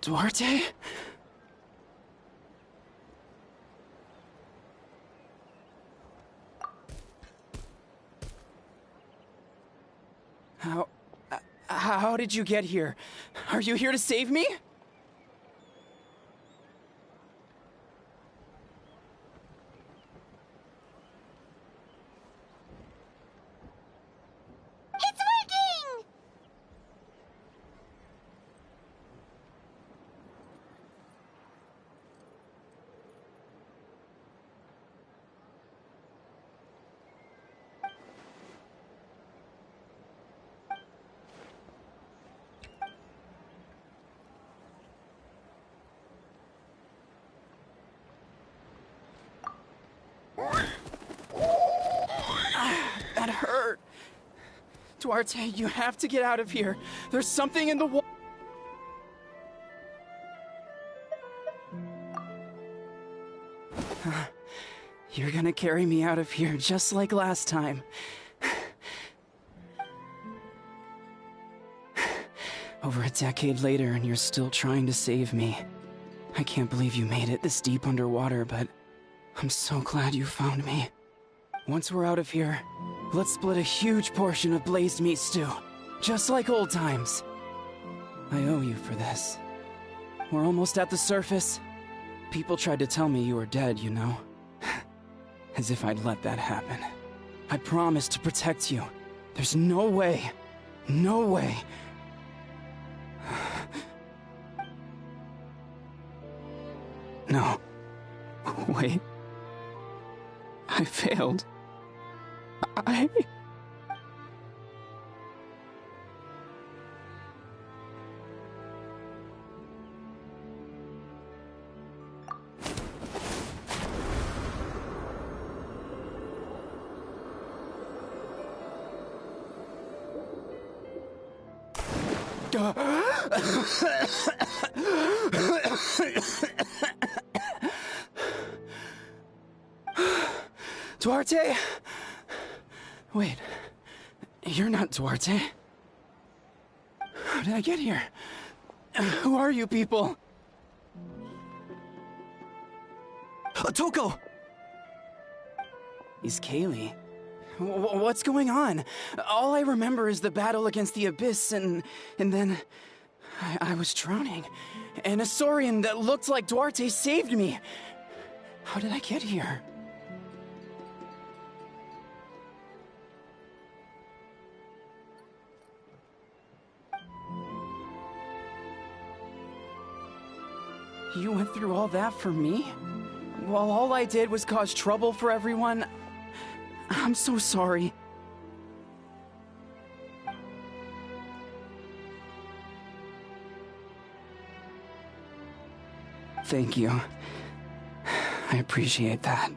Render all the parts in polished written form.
Duarte? How did you get here? Are you here to save me? It's working! That hurt. Duarte, you have to get out of here. There's something in the wall. You're gonna carry me out of here just like last time. Over a decade later, and you're still trying to save me. I can't believe you made it this deep underwater, but I'm so glad you found me. Once we're out of here, let's split a huge portion of blazed meat stew, just like old times. I owe you for this. We're almost at the surface. People tried to tell me you were dead, you know. As if I'd let that happen. I promised to protect you. There's no way. No way. No. Wait. I failed. Duarte? Wait, you're not Duarte. How did I get here? Who are you people? Toko! Is Kaylee? What's going on? All I remember is the battle against the Abyss and then I was drowning. And a Saurian that looked like Duarte saved me. How did I get here? You went through all that for me? While all I did was cause trouble for everyone? I'm so sorry. Thank you. I appreciate that.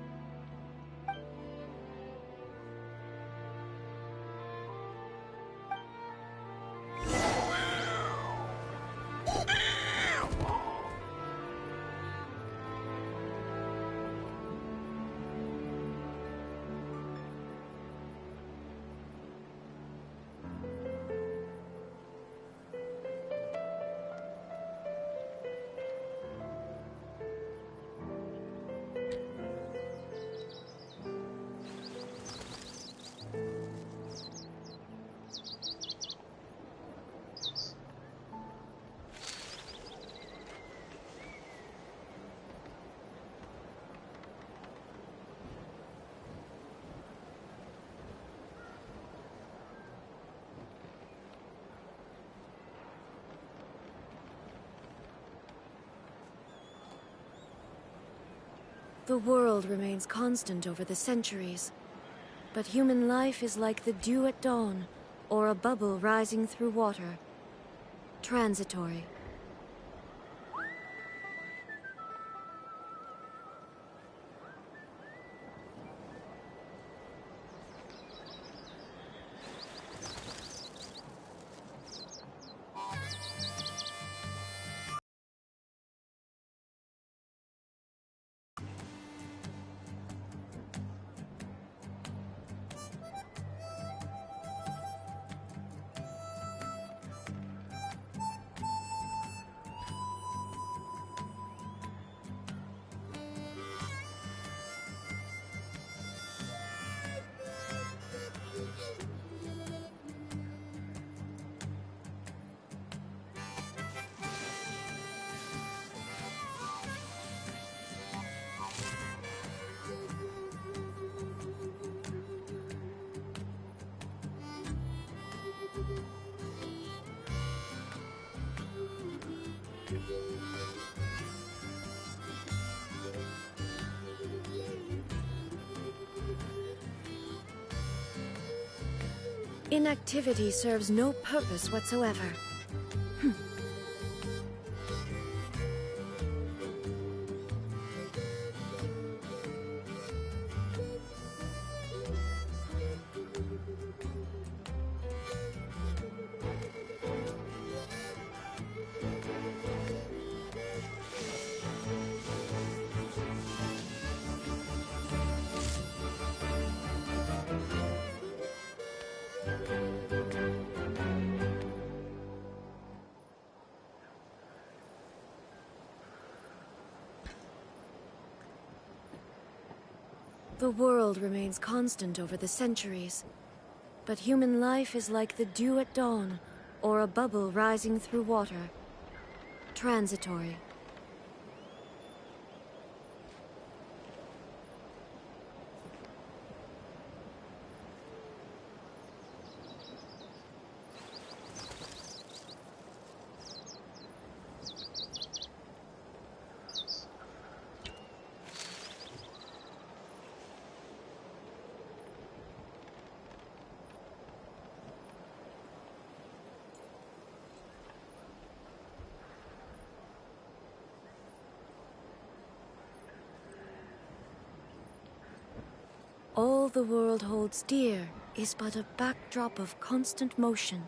The world remains constant over the centuries, but human life is like the dew at dawn, or a bubble rising through water. Transitory. Inactivity serves no purpose whatsoever. The world remains constant over the centuries, but human life is like the dew at dawn, or a bubble rising through water. Transitory. All the world holds dear is but a backdrop of constant motion.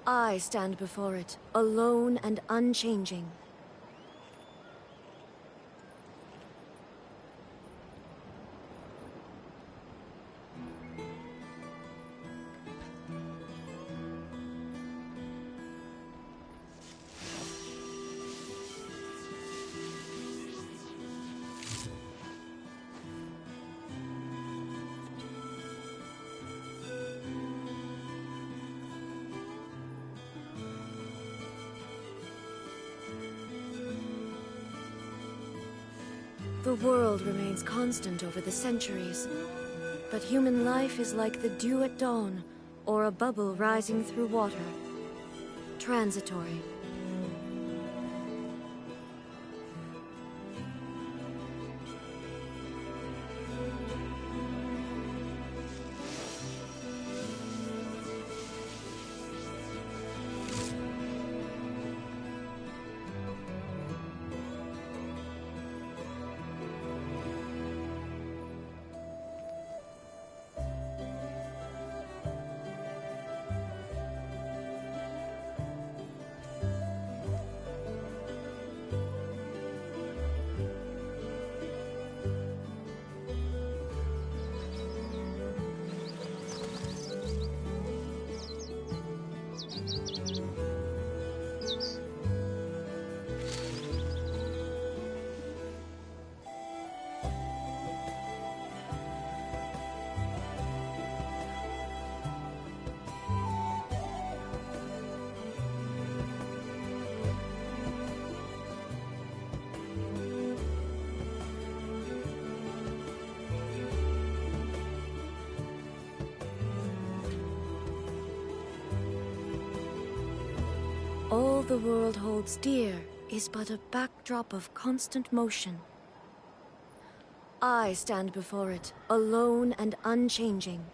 I stand before it, alone and unchanging. The world remains constant over the centuries, but human life is like the dew at dawn, or a bubble rising through water. Transitory. All the world holds dear is but a backdrop of constant motion. I stand before it, alone and unchanging.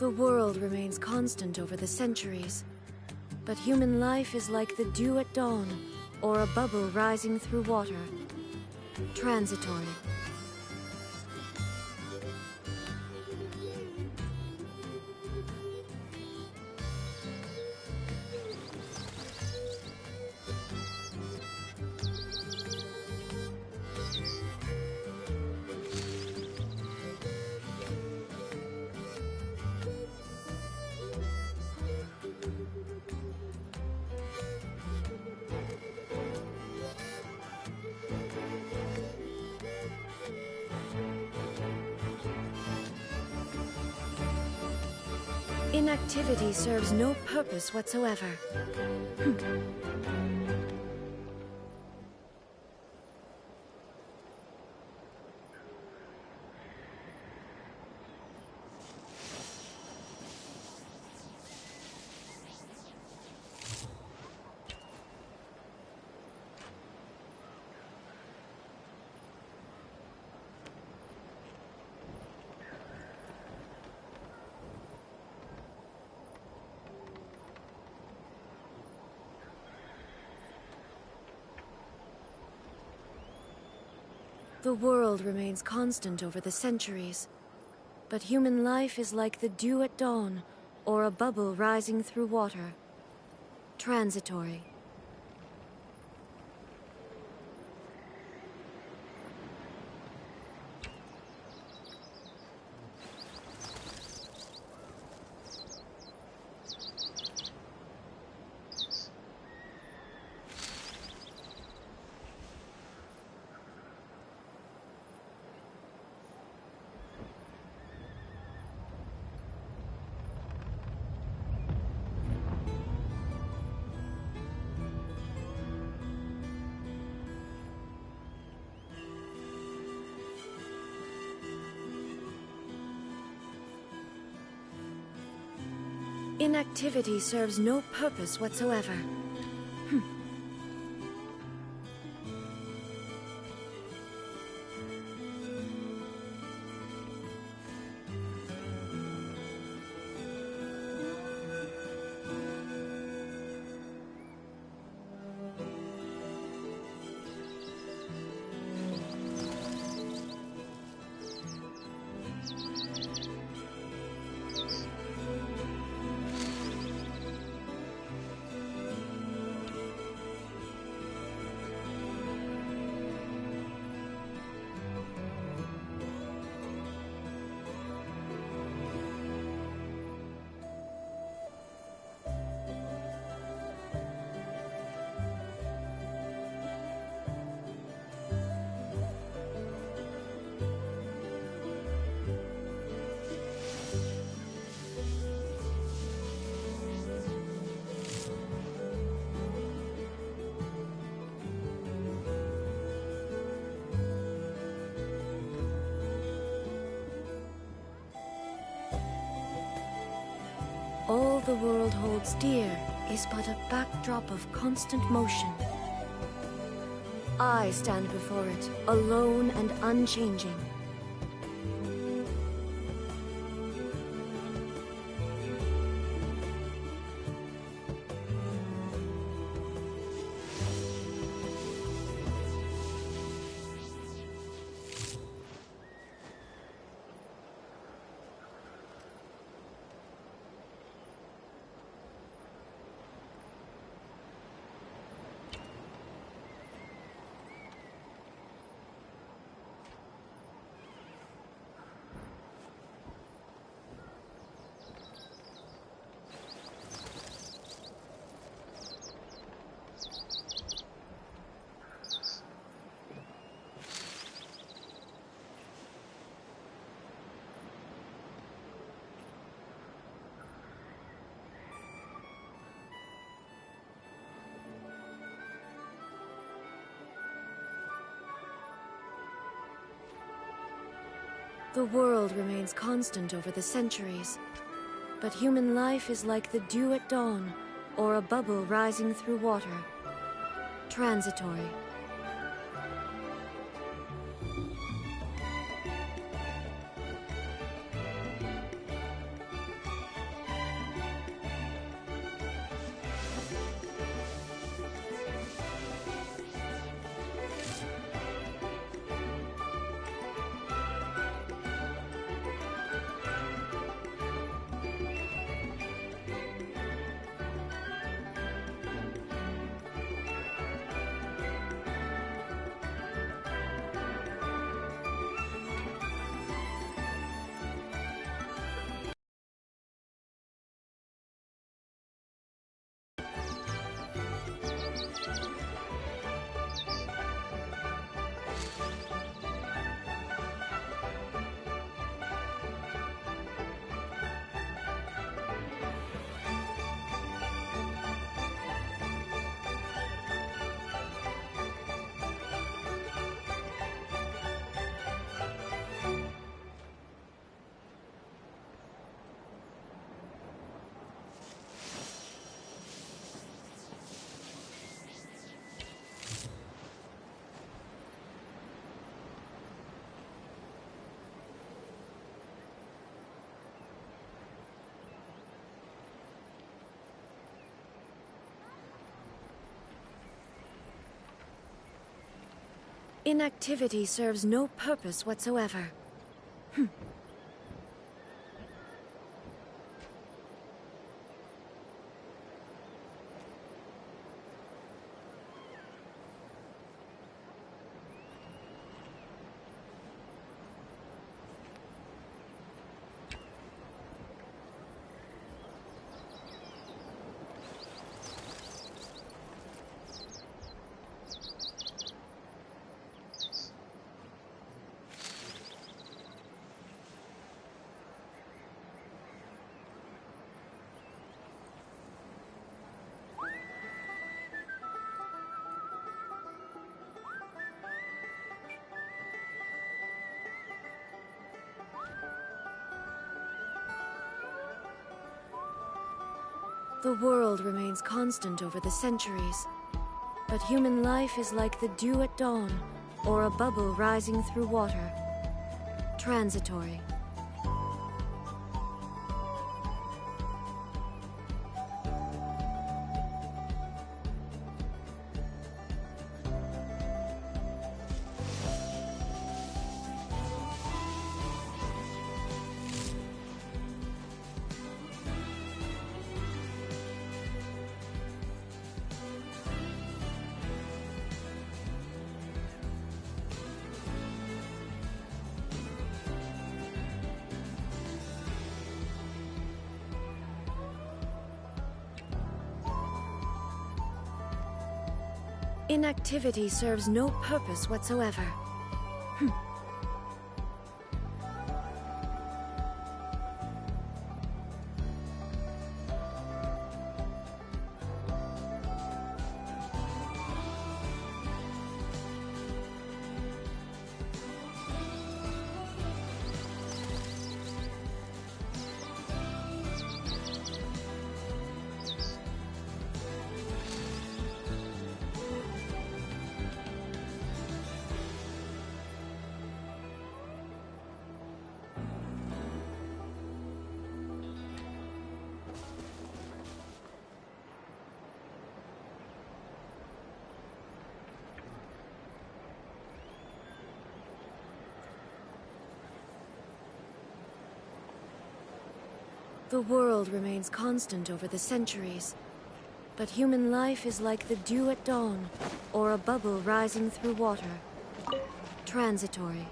The world remains constant over the centuries, but human life is like the dew at dawn, or a bubble rising through water. Transitory. Inactivity serves no purpose whatsoever. The world remains constant over the centuries, but human life is like the dew at dawn, or a bubble rising through water. Transitory. Inactivity serves no purpose whatsoever. All the world holds dear is but a backdrop of constant motion. I stand before it, alone and unchanging. The world remains constant over the centuries, but human life is like the dew at dawn, or a bubble rising through water. Transitory. Inactivity serves no purpose whatsoever. The world remains constant over the centuries, but human life is like the dew at dawn, or a bubble rising through water. Transitory. Inactivity serves no purpose whatsoever. The world remains constant over the centuries, but human life is like the dew at dawn, or a bubble rising through water. Transitory.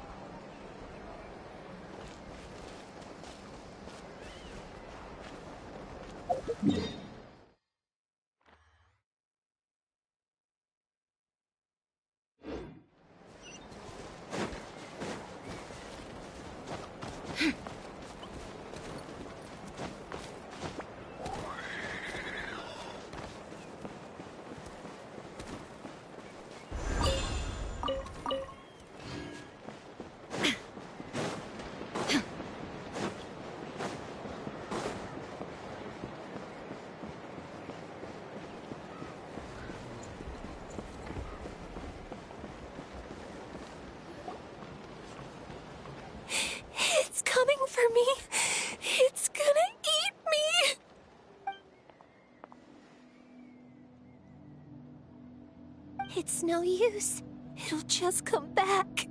It's no use. It'll just come back.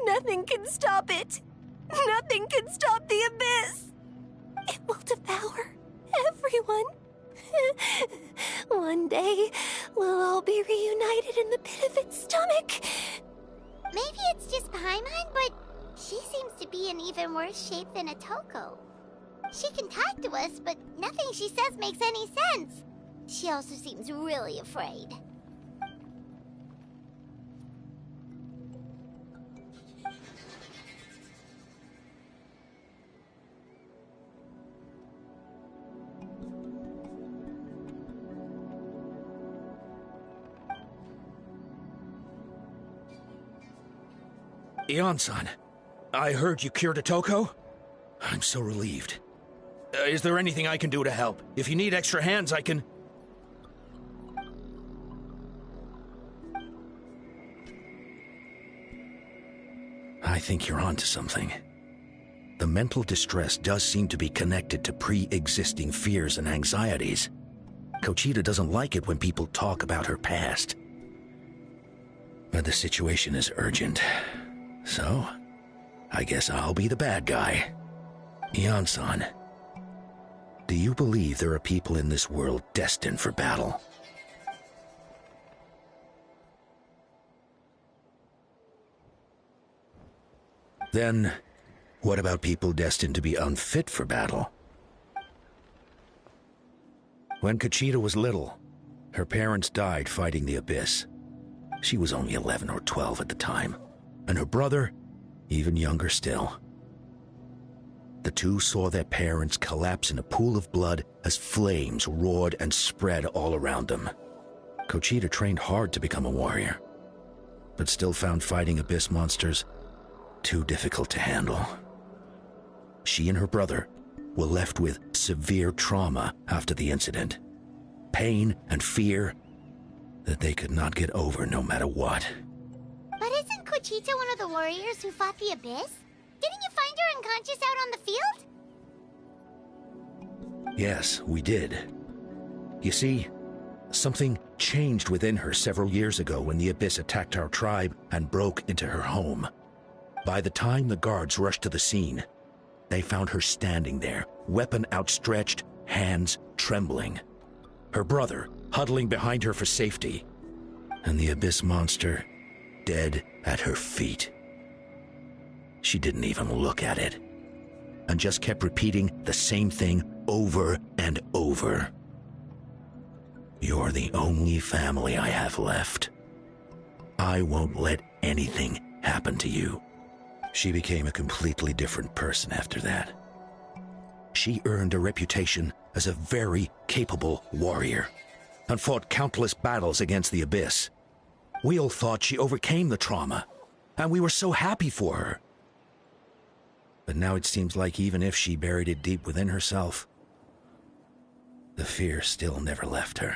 Nothing can stop it. Nothing can stop the abyss. It will devour everyone. One day, we'll all be reunited in the pit of its stomach. Maybe it's just Paimon, but she seems to be in even worse shape than Atoko. She can talk to us, but nothing she says makes any sense. She also seems really afraid. Ion-san, I heard you cured Atoko? I'm so relieved. Is there anything I can do to help? If you need extra hands, I can... I think you're onto something. The mental distress does seem to be connected to pre-existing fears and anxieties. Kochita doesn't like it when people talk about her past. But the situation is urgent. So, I guess I'll be the bad guy. Ian-san, do you believe there are people in this world destined for battle? Then, what about people destined to be unfit for battle? When Conchita was little, her parents died fighting the Abyss. She was only 11 or 12 at the time, and her brother, even younger still. The two saw their parents collapse in a pool of blood as flames roared and spread all around them. Conchita trained hard to become a warrior, but still found fighting Abyss monsters too difficult to handle. She and her brother were left with severe trauma after the incident. Pain and fear that they could not get over no matter what. But isn't Conchita one of the warriors who fought the Abyss? Didn't you find her unconscious out on the field? Yes, we did. You see, something changed within her several years ago when the Abyss attacked our tribe and broke into her home. By the time the guards rushed to the scene, they found her standing there, weapon outstretched, hands trembling. Her brother huddling behind her for safety, and the Abyss monster dead at her feet. She didn't even look at it, and just kept repeating the same thing over and over. You're the only family I have left. I won't let anything happen to you. She became a completely different person after that. She earned a reputation as a very capable warrior, and fought countless battles against the Abyss. We all thought she overcame the trauma, and we were so happy for her. But now it seems like even if she buried it deep within herself, the fear still never left her.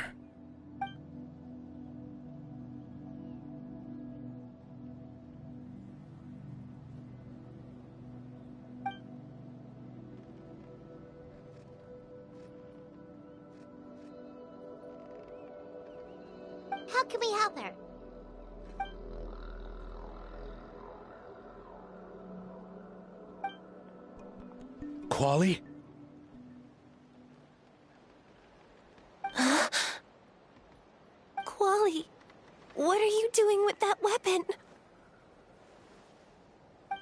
How can we help her? Quali? Quali, what are you doing with that weapon?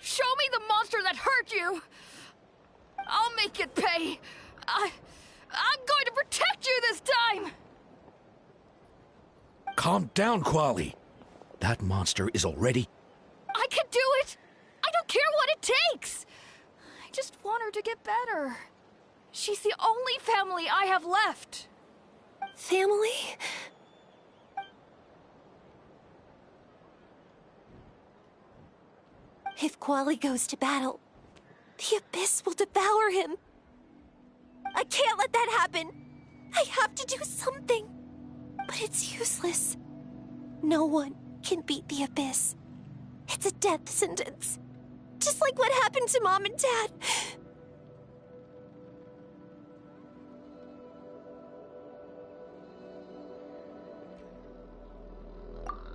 Show me the monster that hurt you! I'll make it pay! I'm going to protect you this time! Calm down, Quali. That monster is already... I can do it! I don't care what it takes! I just want her to get better. She's the only family I have left. Family? If Quali goes to battle, the Abyss will devour him. I can't let that happen. I have to do something. But it's useless. No one can beat the Abyss. It's a death sentence. Just like what happened to Mom and Dad.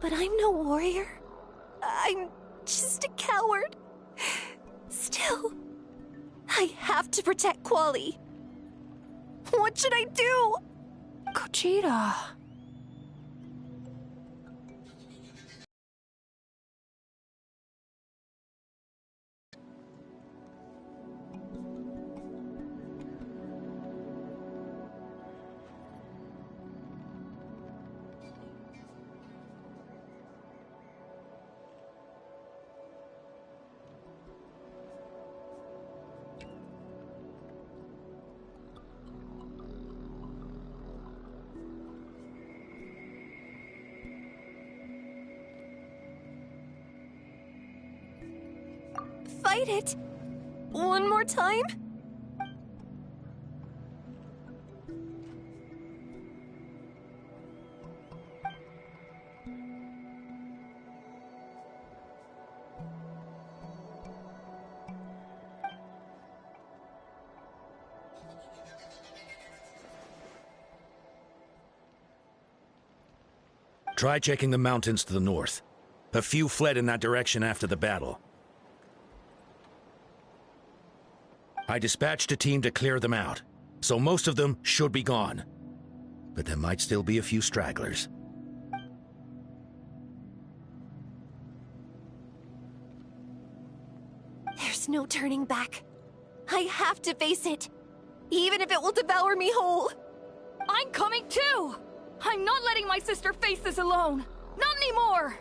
But I'm no warrior. I'm just a coward. Still, I have to protect Quali. What should I do? Conchita. Fight it. One more time. Try checking the mountains to the north. A few fled in that direction after the battle. I dispatched a team to clear them out, so most of them should be gone. But there might still be a few stragglers. There's no turning back. I have to face it, even if it will devour me whole. I'm coming too! I'm not letting my sister face this alone! Not anymore!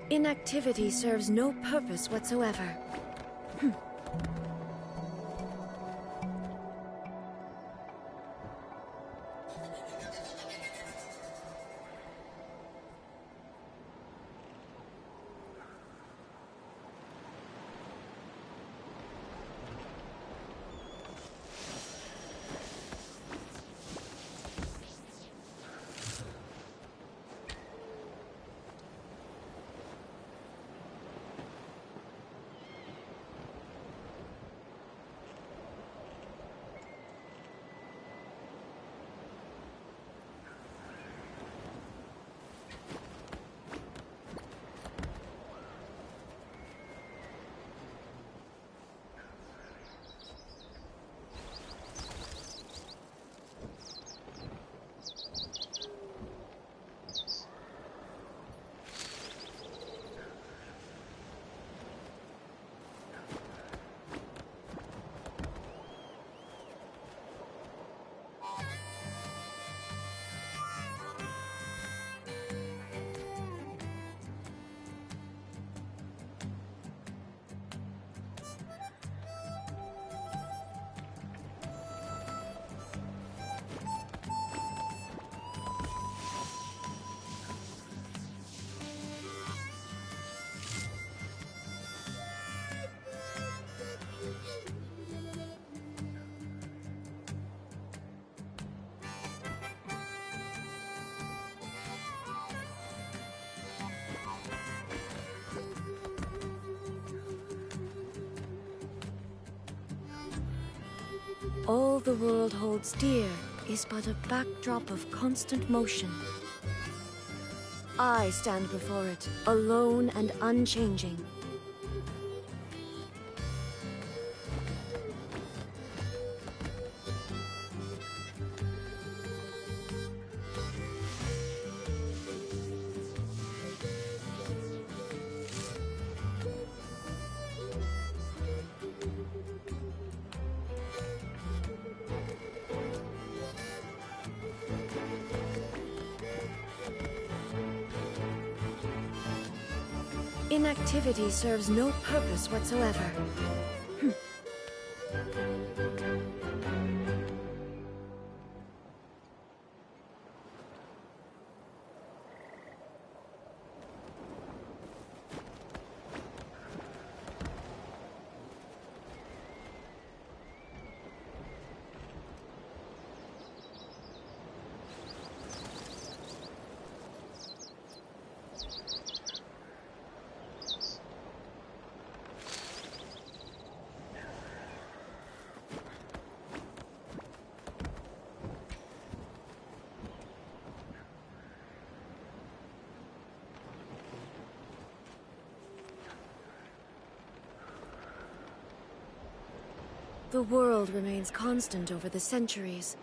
Inactivity serves no purpose whatsoever. All the world holds dear is but a backdrop of constant motion. I stand before it, alone and unchanging. Inactivity serves no purpose whatsoever. The world remains constant over the centuries,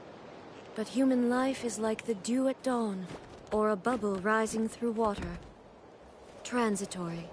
but human life is like the dew at dawn, or a bubble rising through water. Transitory.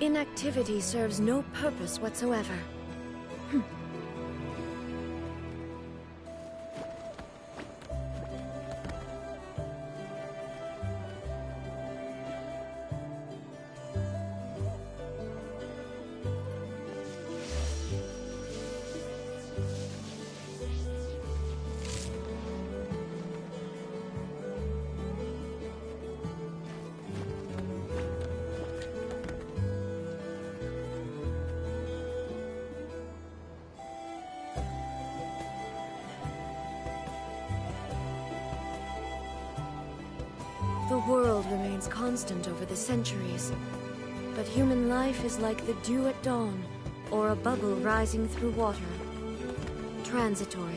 Inactivity serves no purpose whatsoever. The world remains constant over the centuries, but human life is like the dew at dawn, or a bubble rising through water. Transitory.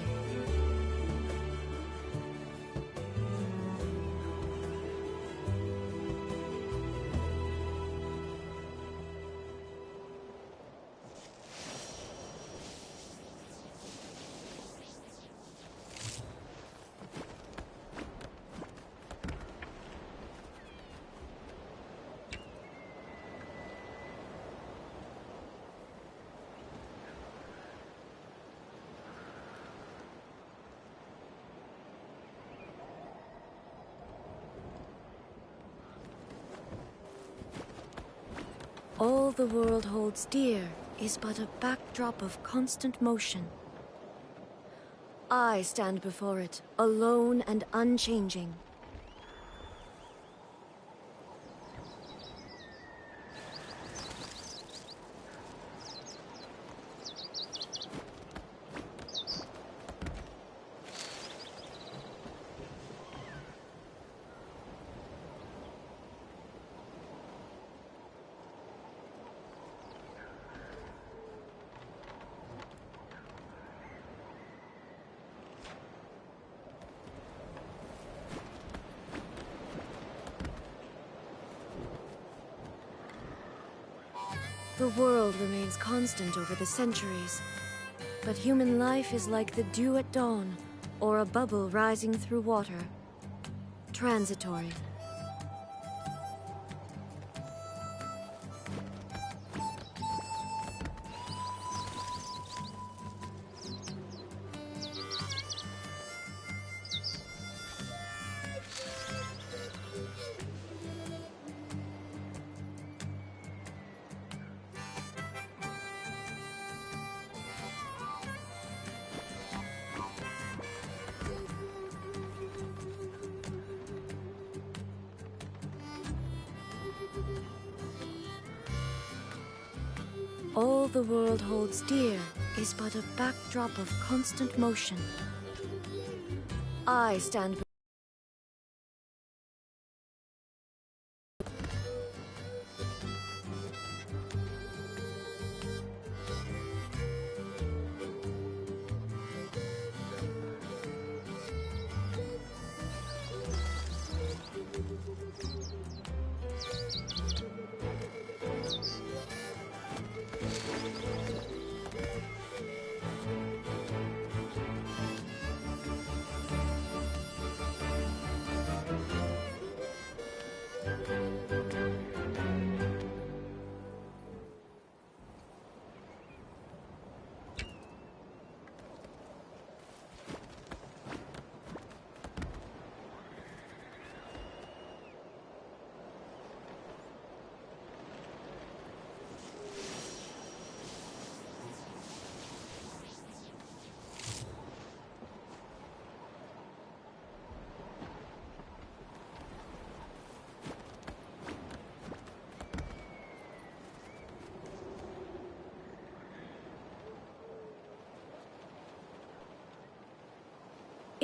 All the world holds dear is but a backdrop of constant motion. I stand before it, alone and unchanging. The world remains constant over the centuries, but human life is like the dew at dawn, or a bubble rising through water. Transitory. All the world holds dear is but a backdrop of constant motion. I stand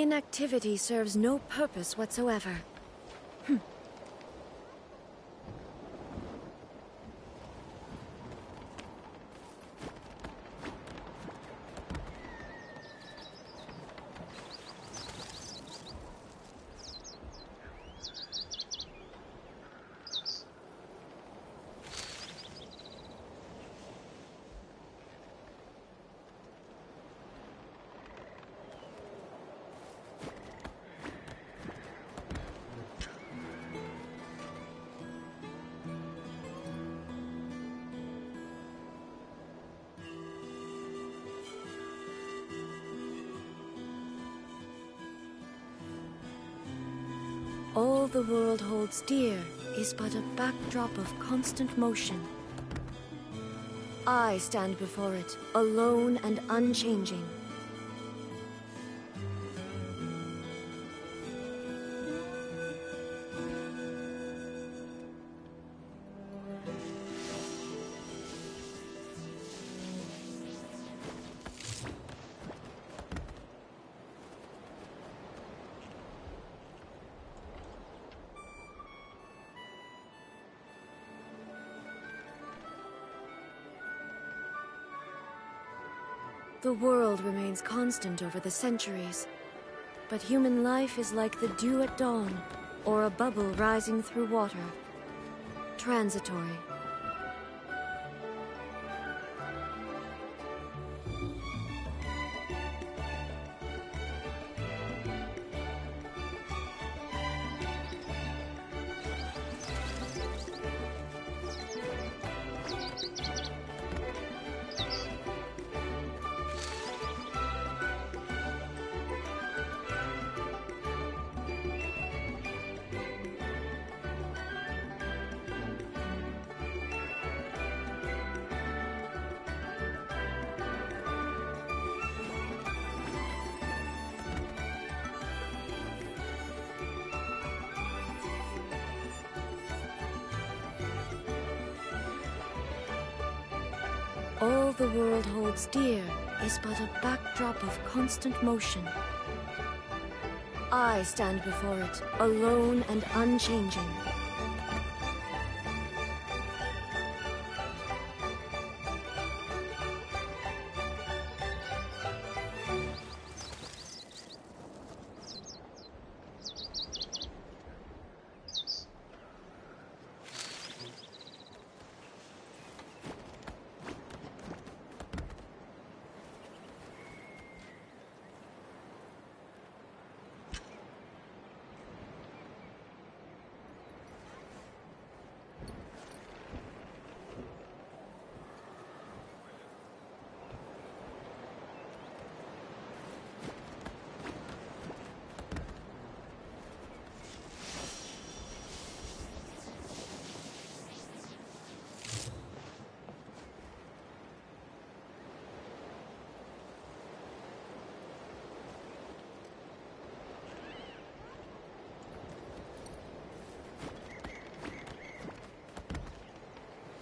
Inactivity serves no purpose whatsoever. All the world holds dear is but a backdrop of constant motion. I stand before it, alone and unchanging. The world remains constant over the centuries, but human life is like the dew at dawn, or a bubble rising through water. Transitory. All the world holds dear is but a backdrop of constant motion. I stand before it, alone and unchanging.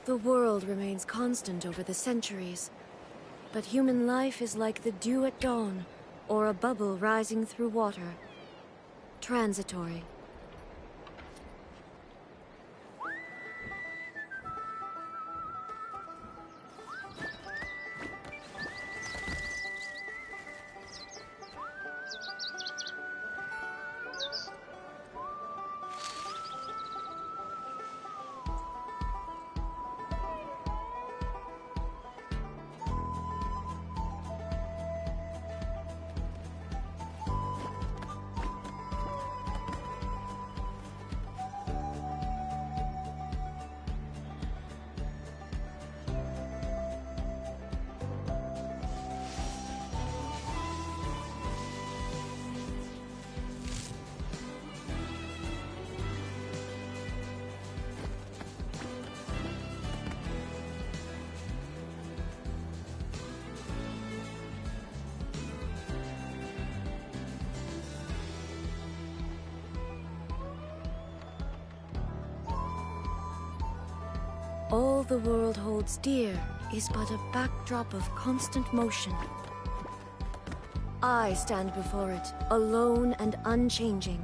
The world remains constant over the centuries, but human life is like the dew at dawn, or a bubble rising through water. Transitory. All the world holds dear is but a backdrop of constant motion. I stand before it, alone and unchanging.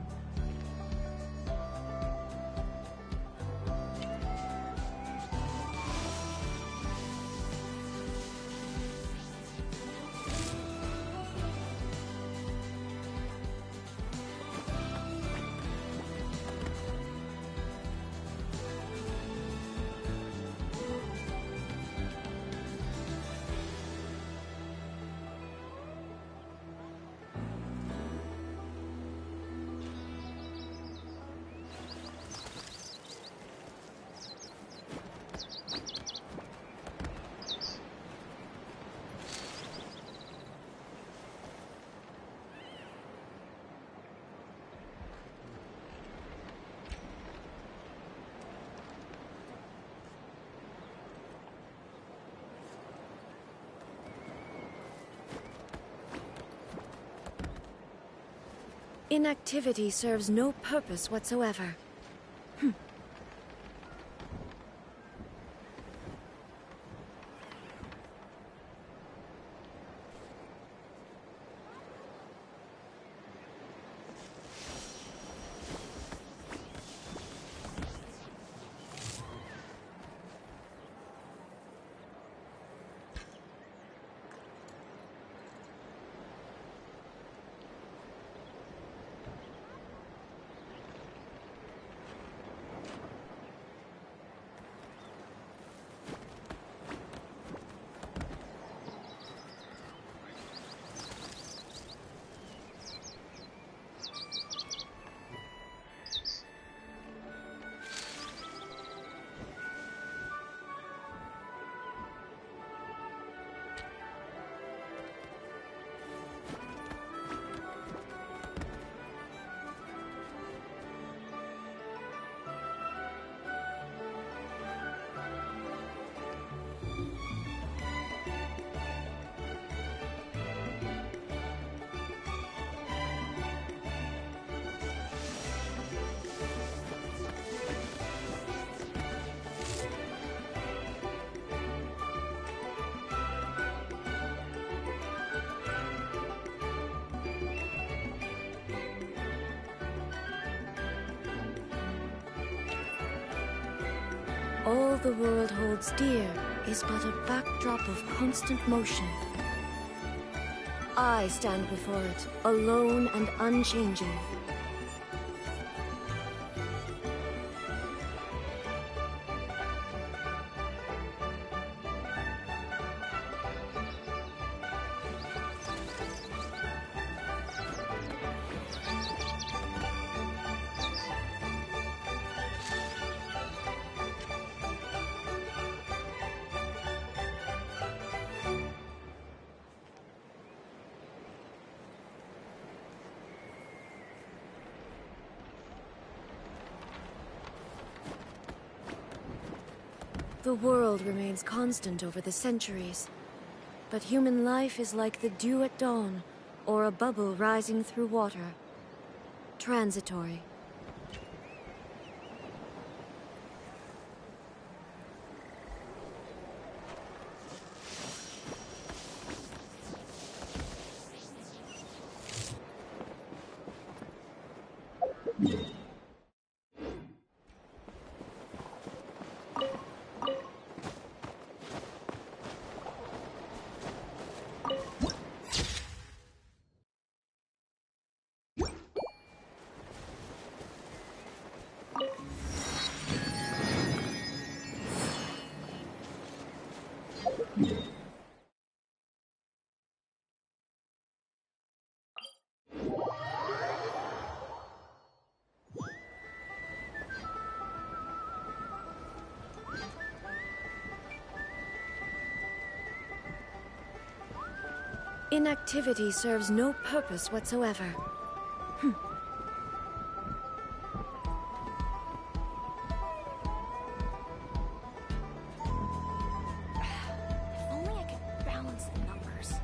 Inactivity serves no purpose whatsoever. All the world holds dear is but a backdrop of constant motion. I stand before it, alone and unchanging. The world remains constant over the centuries, but human life is like the dew at dawn, or a bubble rising through water. Transitory. Inactivity serves no purpose whatsoever. If only I could balance the numbers.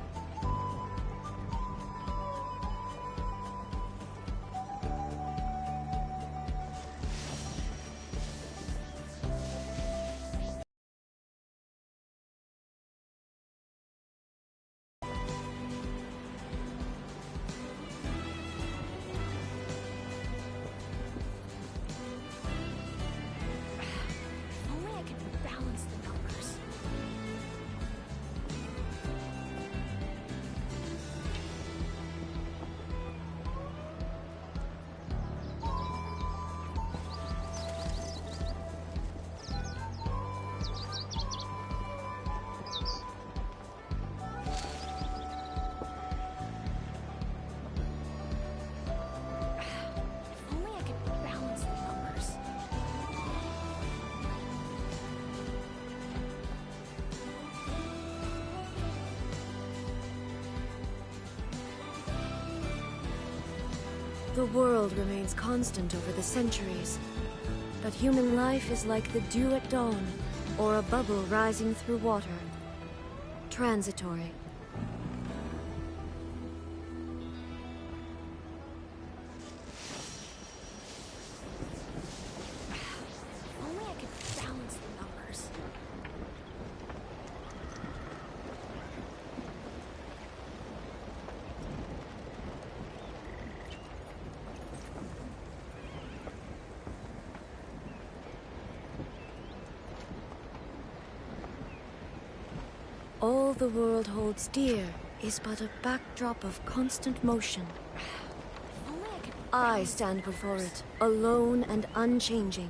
The world remains constant over the centuries, but human life is like the dew at dawn, or a bubble rising through water. Transitory. All the world holds dear is but a backdrop of constant motion. I stand before it, alone and unchanging.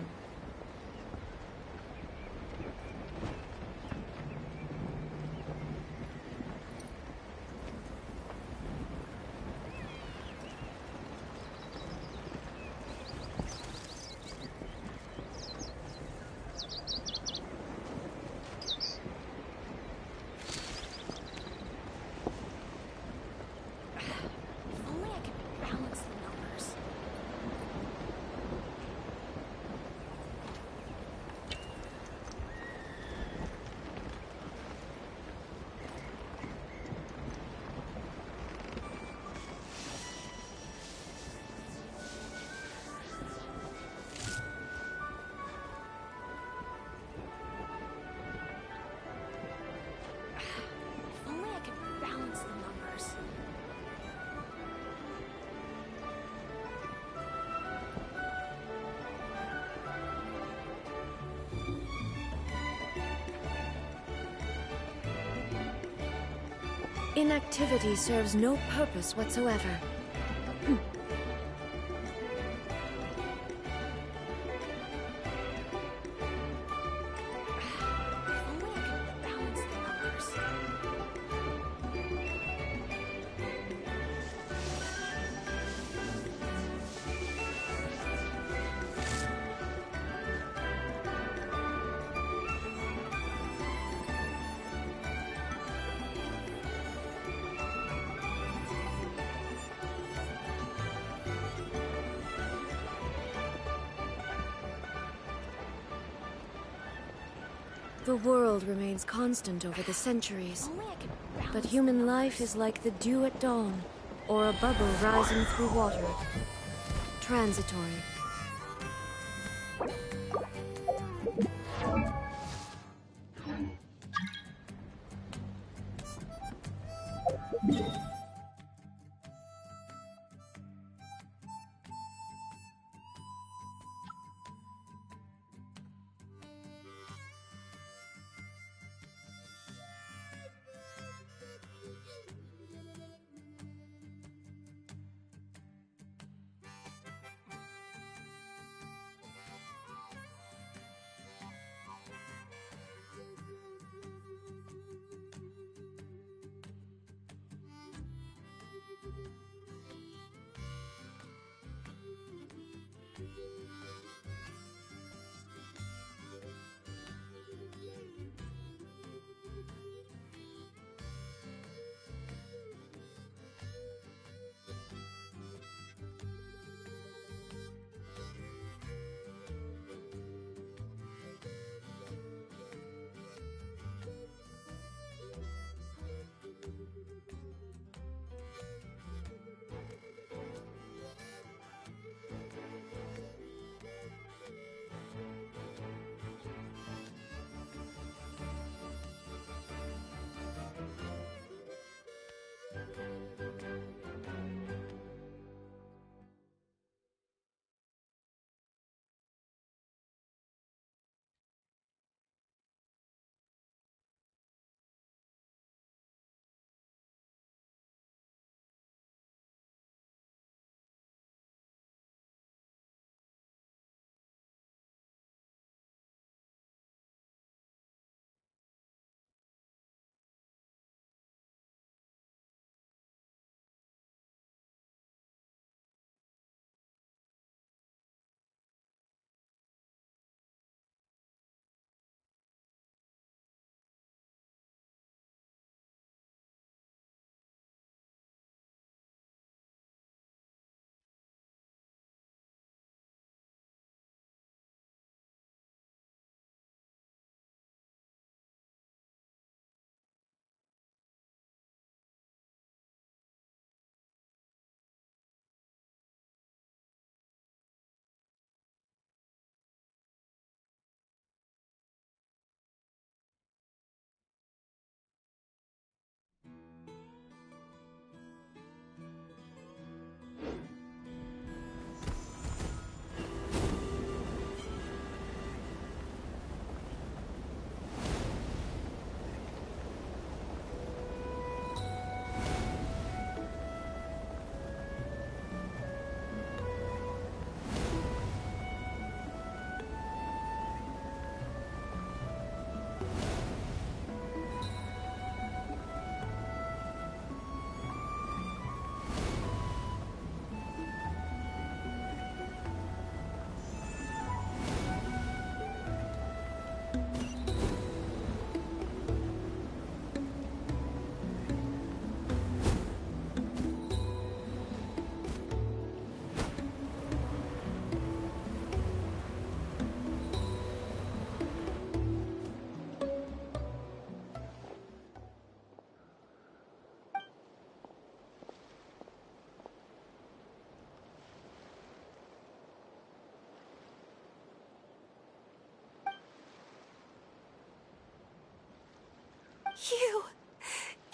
Inactivity serves no purpose whatsoever. The world remains constant over the centuries, but human life is like the dew at dawn, or a bubble rising through water. Transitory.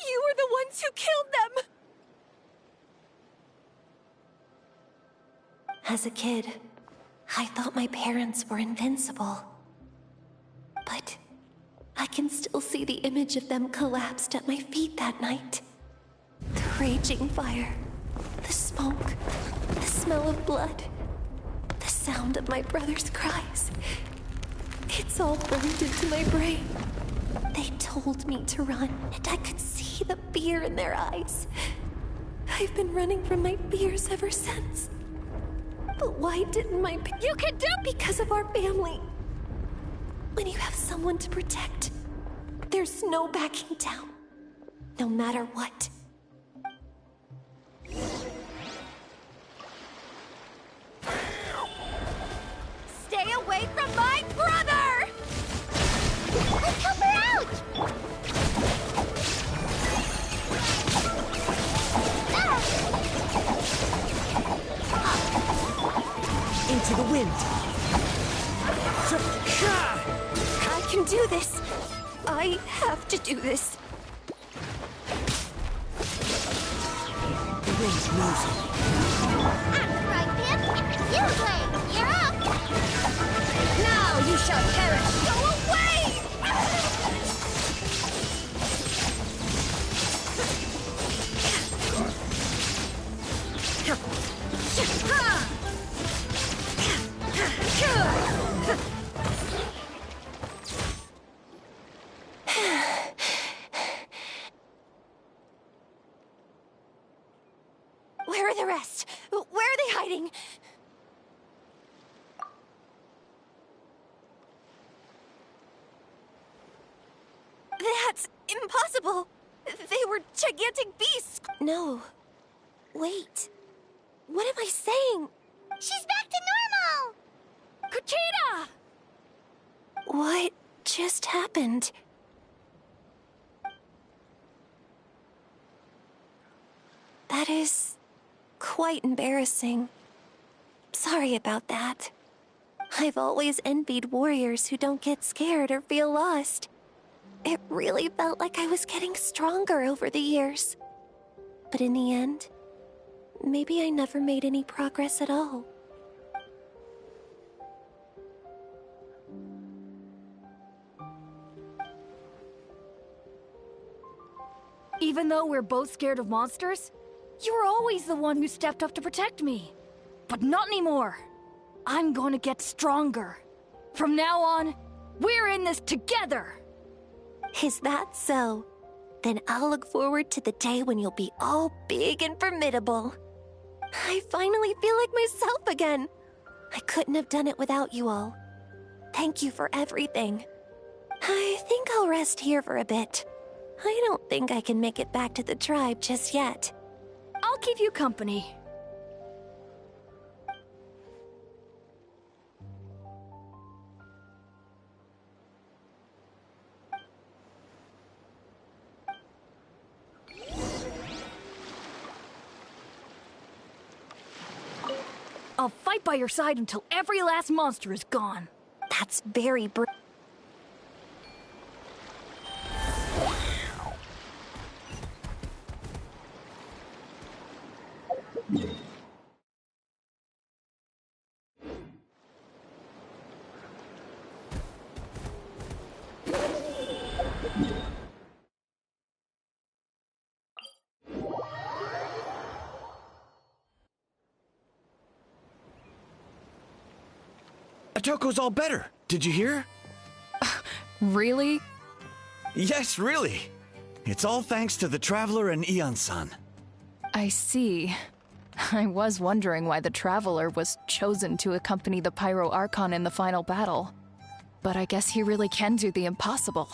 You were the ones who killed them! As a kid, I thought my parents were invincible. But I can still see the image of them collapsed at my feet that night. The raging fire, the smoke, the smell of blood, the sound of my brother's cries. It's all burned into my brain. They told me to run, and I could see the fear in their eyes. I've been running from my fears ever since. But why didn't my You can do because of our family. When you have someone to protect, there's no backing down, no matter what. Stay away from my brother! Let's help her out! Into the wind. I can do this. I have to do this. The wind's losing. That's right, Pip. You play. You're up. Now you shall perish. Go away! Where are the rest? Where are they hiding? That's impossible! They were gigantic beasts! No. Wait. What am I saying? She's back to normal! Kuchina! What just happened? That is quite embarrassing. Sorry about that. I've always envied warriors who don't get scared or feel lost. It really felt like I was getting stronger over the years. But in the end, maybe I never made any progress at all. Even though we're both scared of monsters, you were always the one who stepped up to protect me. But not anymore. I'm going to get stronger. From now on, we're in this together. Is that so? Then I'll look forward to the day when you'll be all big and formidable. I finally feel like myself again. I couldn't have done it without you all. Thank you for everything. I think I'll rest here for a bit. I don't think I can make it back to the tribe just yet. I'll keep you company. I'll fight by your side until every last monster is gone. That's very brave. Toko's all better. Did you hear? Really? Yes, really. It's all thanks to the Traveler and Ian-san. I see. I was wondering why the Traveler was chosen to accompany the Pyro Archon in the final battle. But I guess he really can do the impossible.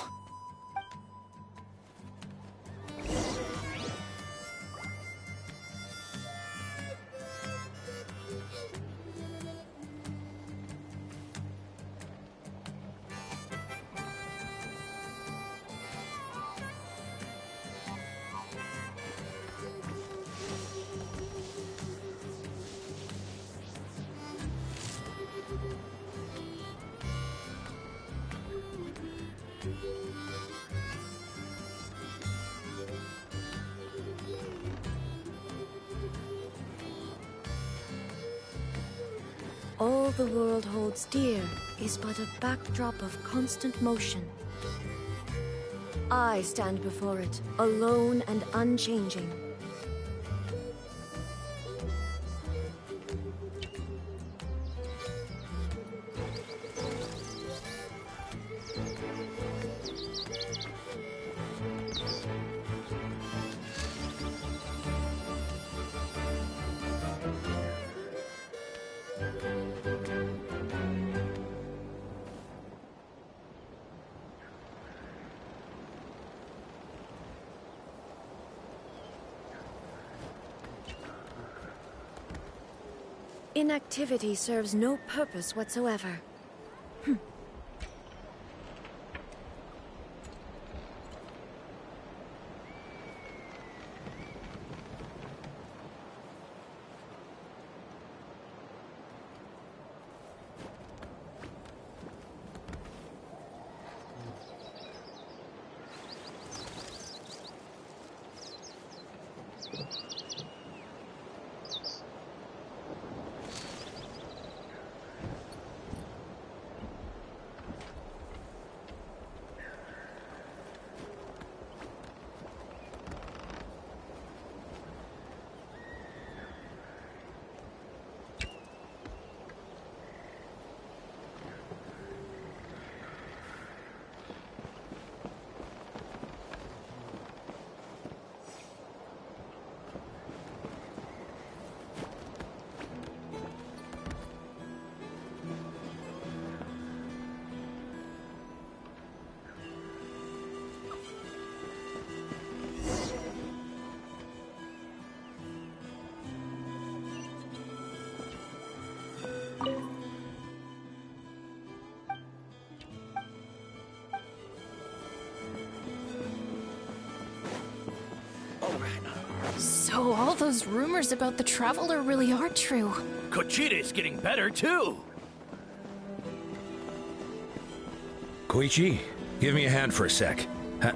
All the world holds dear is but a backdrop of constant motion. I stand before it, alone and unchanging. Inactivity serves no purpose whatsoever. So all those rumors about the Traveler really are true. Kochida's getting better, too! Koichi, give me a hand for a sec. Huh?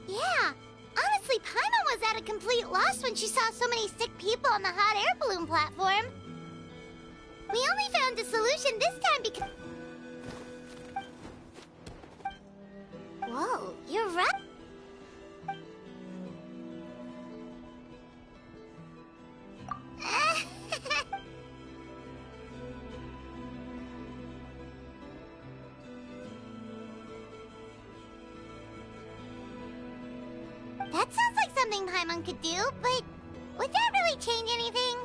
Yeah. Honestly, Paimon was at a complete loss when she saw so many sick people on the hot air balloon platform. We only found a solution this time because... Whoa, you're right. That sounds like something Paimon could do, but would that really change anything?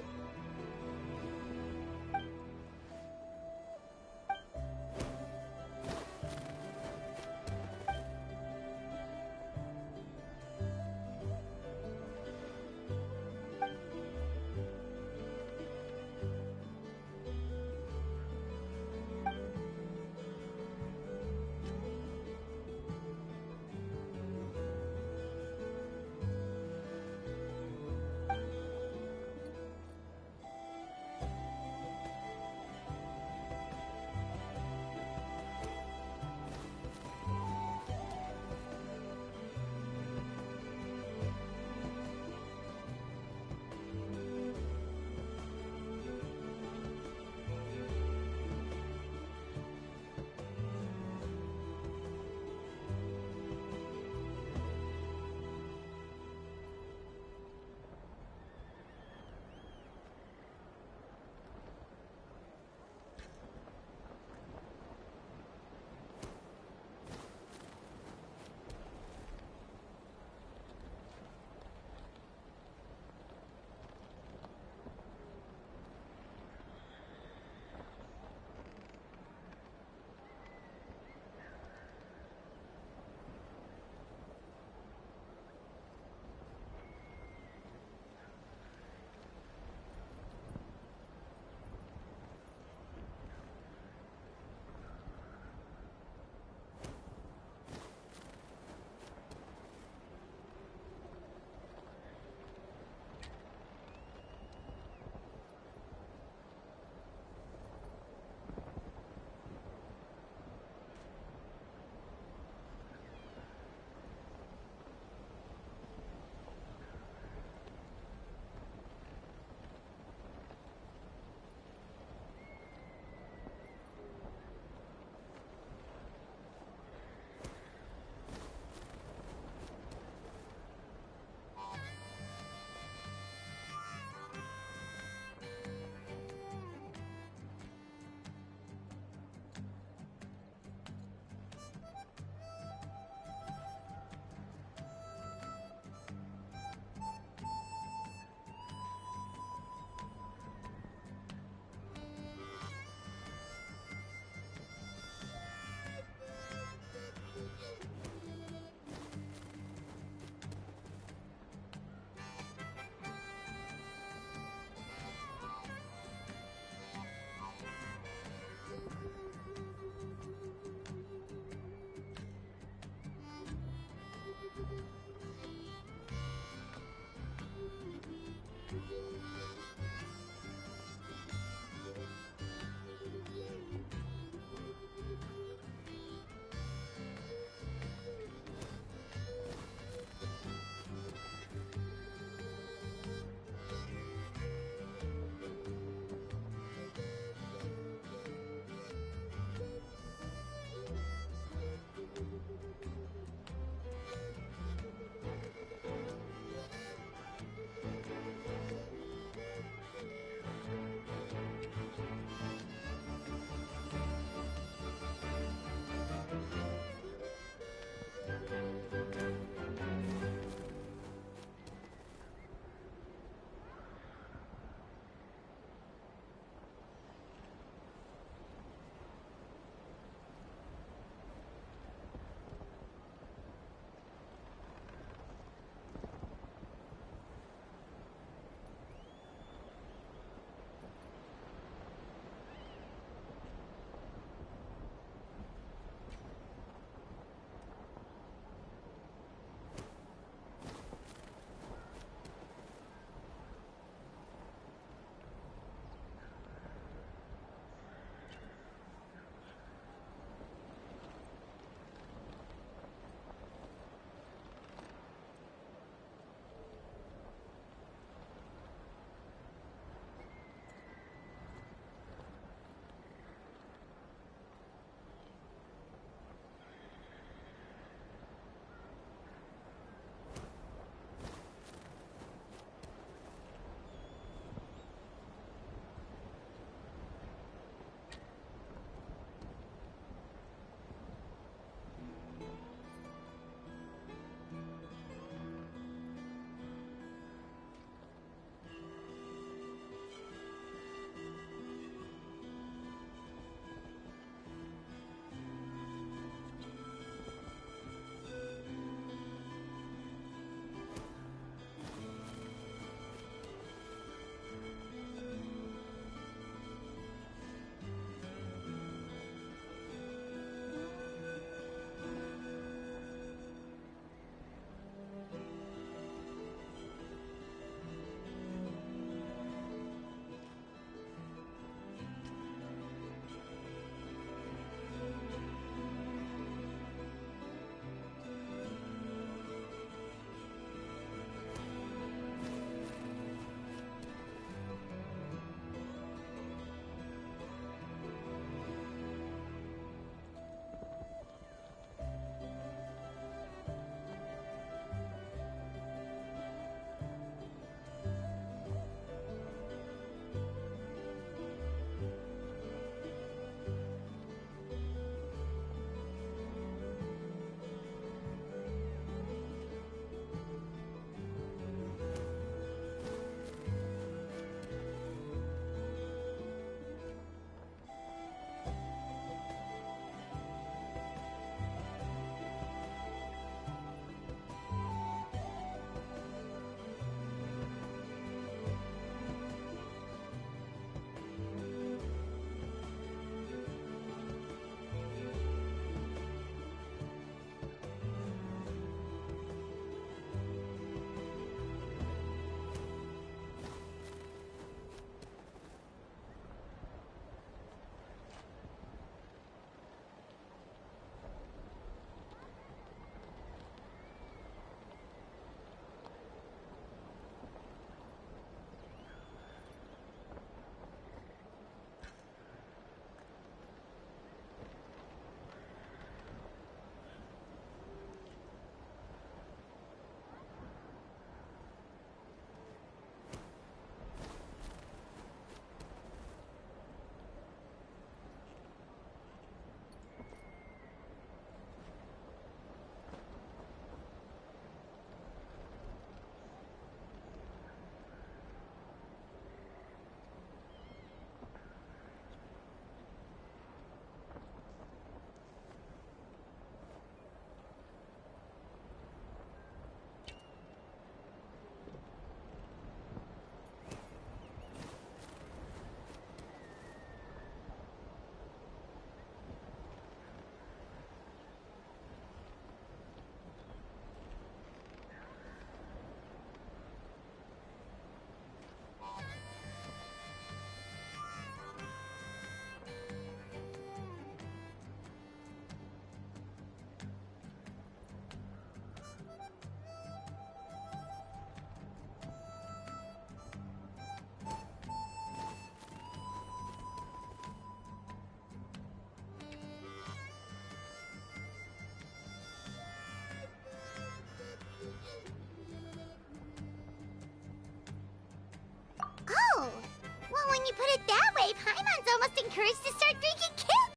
when you put it that way, Paimon's almost encouraged to start drinking kill.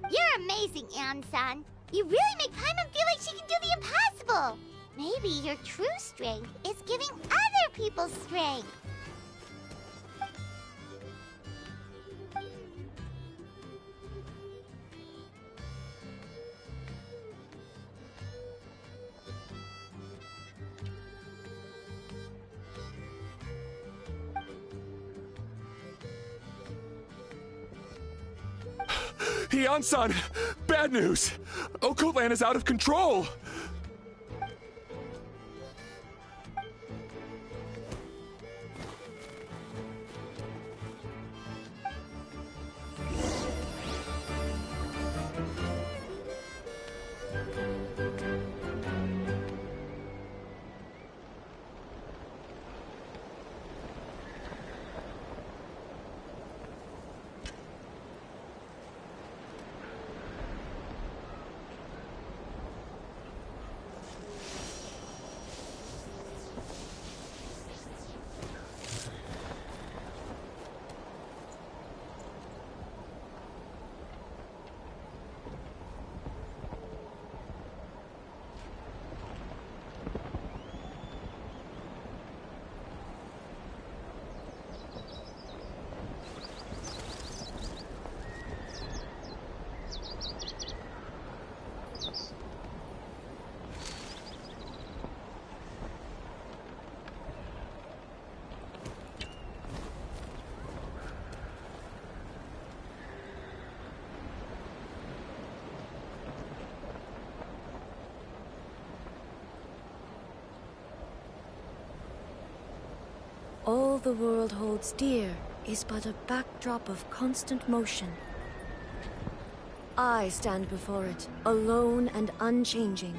You're amazing, Ansan. You really make Paimon feel like she can do the impossible. Maybe your true strength is giving other people strength. Hian-san! Bad news! Okotlan is out of control! All the world holds dear is but a backdrop of constant motion. I stand before it, alone and unchanging.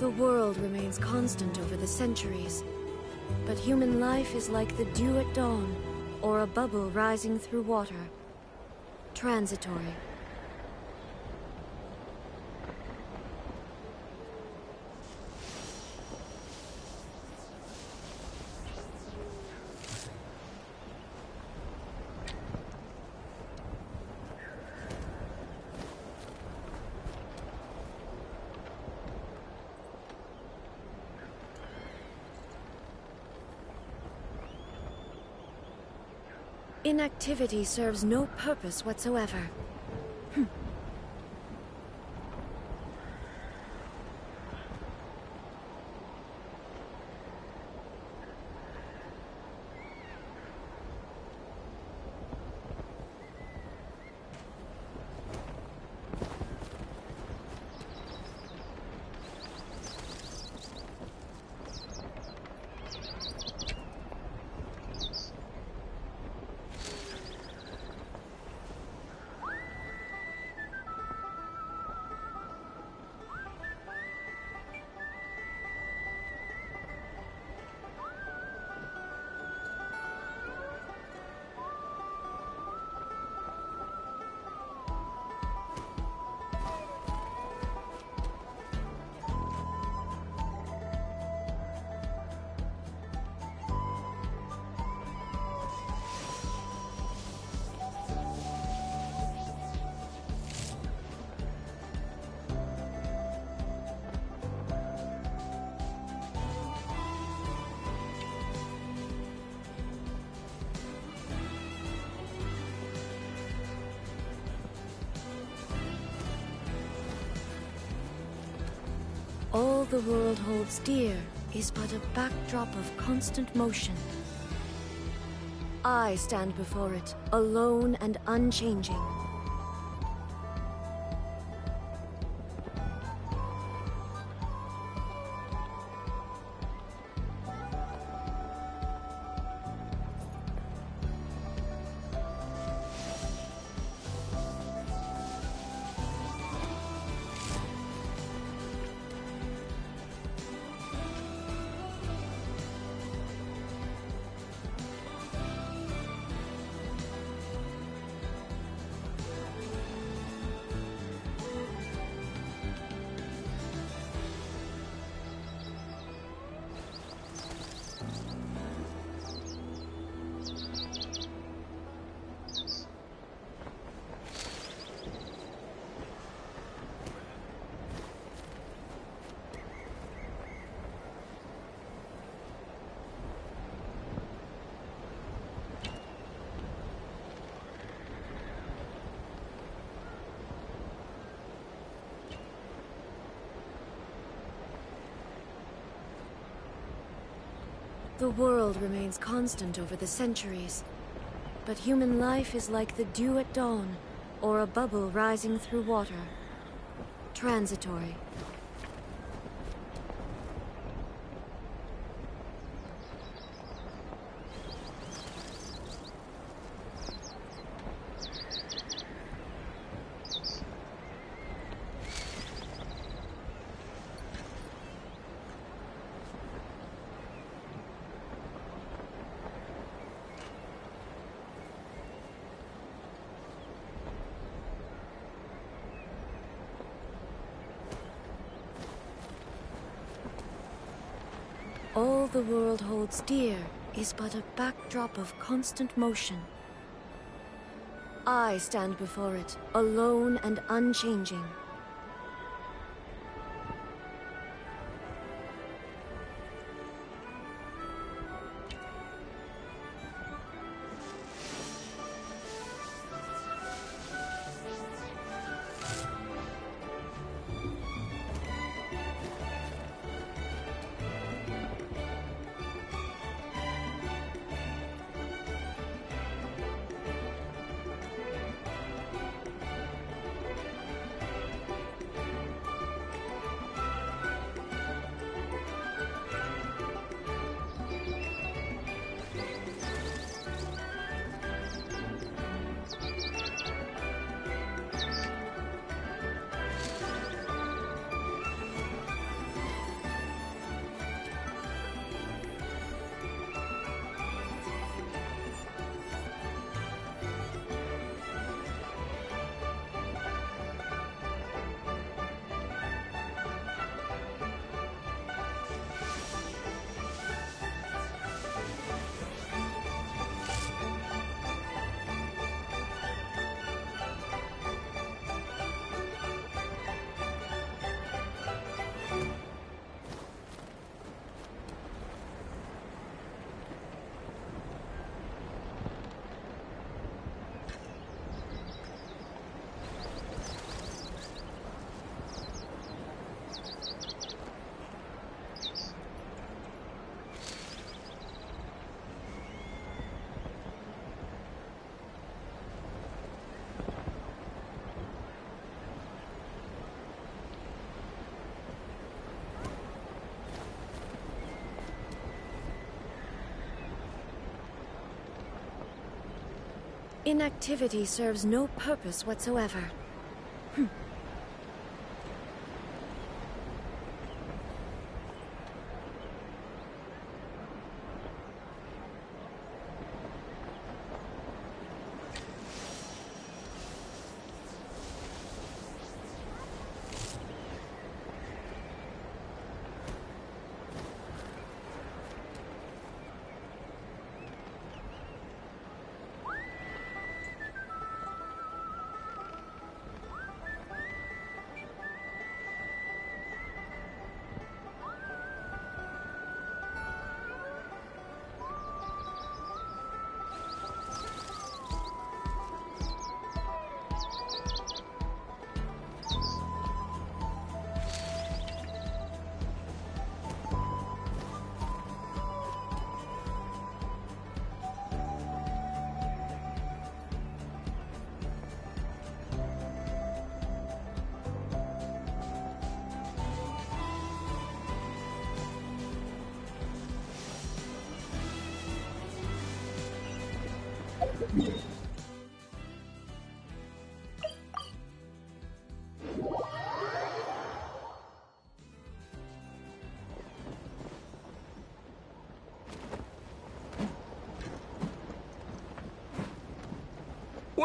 The world remains constant over the centuries, but human life is like the dew at dawn, or a bubble rising through water. Transitory. Inactivity serves no purpose whatsoever. All the world holds dear is but a backdrop of constant motion. I stand before it, alone and unchanging. The world remains constant over the centuries, but human life is like the dew at dawn, or a bubble rising through water. Transitory. All the world holds dear is but a backdrop of constant motion. I stand before it, alone and unchanging. Inactivity serves no purpose whatsoever.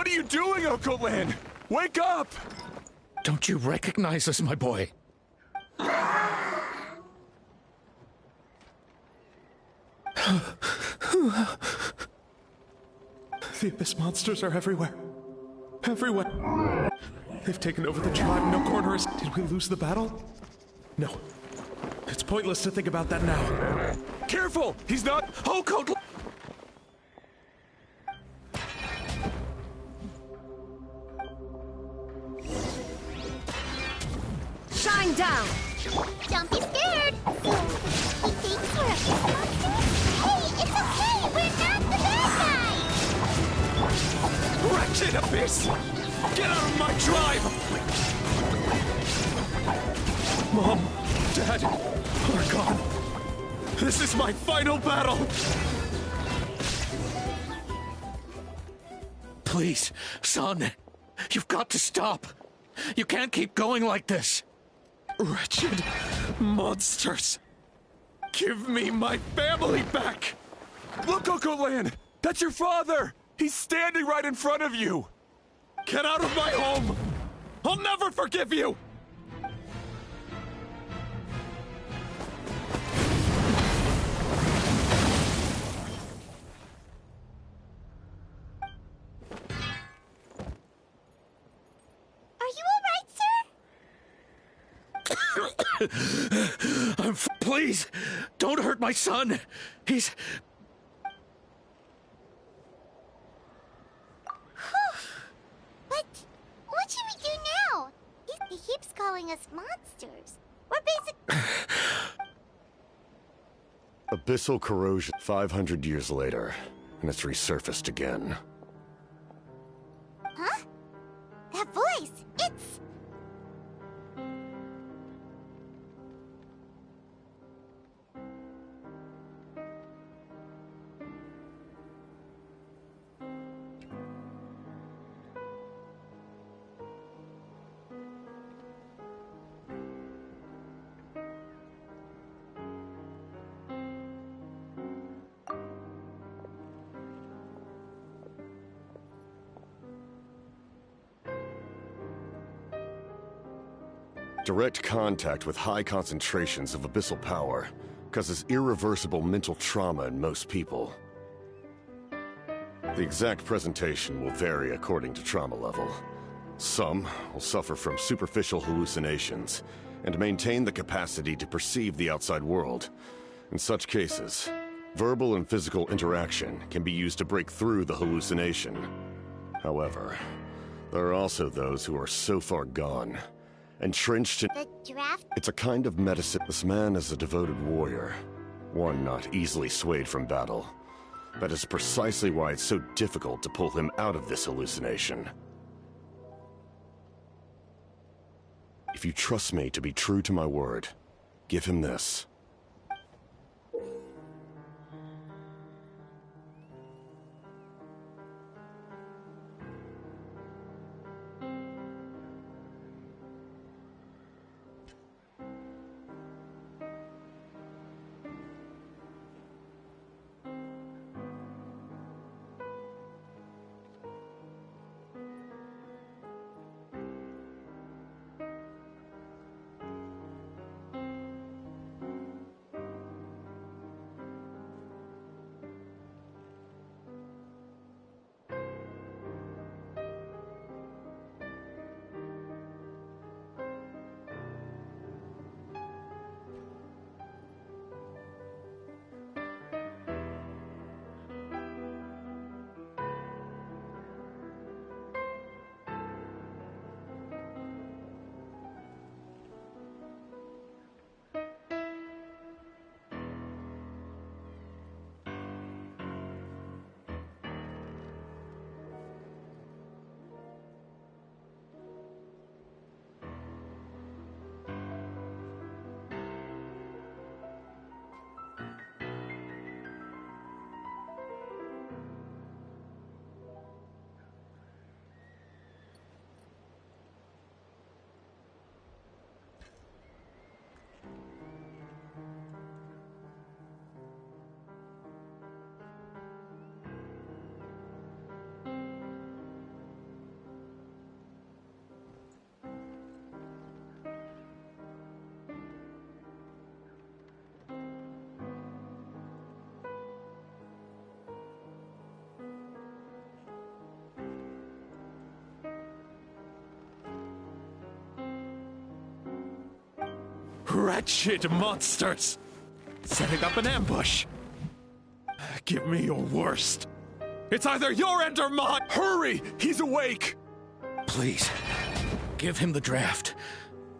What are you doing, Okolan? Wake up! Don't you recognize us, my boy? The Abyss monsters are everywhere. Everywhere. They've taken over the tribe. No corner is... Did we lose the battle? No. It's pointless to think about that now. Careful! He's not... Okot... Shine down! Don't be scared! He thinks we're a big monster? Hey, it's okay! We're not the bad guys! Wretched Abyss! Get out of my tribe! Mom, Dad, are gone. This is my final battle! Please, son. You've got to stop. You can't keep going like this. Wretched monsters! Give me my family back! Look, Okolan! That's your father! He's standing right in front of you! Get out of my home! I'll never forgive you! Are you alright, sir? Please, don't hurt my son. He's... What should we do now? He keeps calling us monsters. We're Abyssal corrosion 500 years later, and it's resurfaced again. Huh? That voice! It's... Direct contact with high concentrations of abyssal power causes irreversible mental trauma in most people. The exact presentation will vary according to trauma level. Some will suffer from superficial hallucinations and maintain the capacity to perceive the outside world. In such cases, verbal and physical interaction can be used to break through the hallucination. However, there are also those who are so far gone, entrenched in... The draft? It's a kind of medicine. This man is a devoted warrior, one not easily swayed from battle. That is precisely why it's so difficult to pull him out of this hallucination. If you trust me to be true to my word, give him this. Wretched monsters! Setting up an ambush! Give me your worst. It's either your end or mine! Hurry! He's awake! Please, give him the draft.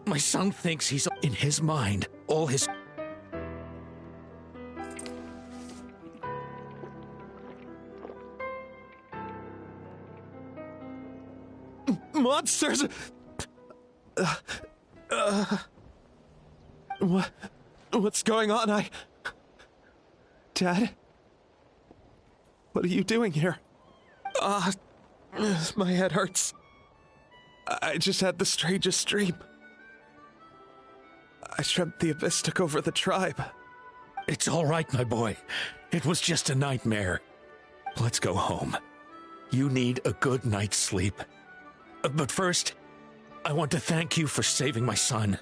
My son thinks he's in his mind. All his... Monsters! What's going on? Dad? What are you doing here? My head hurts. I just had the strangest dream. I dreamt the Abyss took over the tribe. It's all right, my boy. It was just a nightmare. Let's go home. You need a good night's sleep. But first, I want to thank you for saving my son.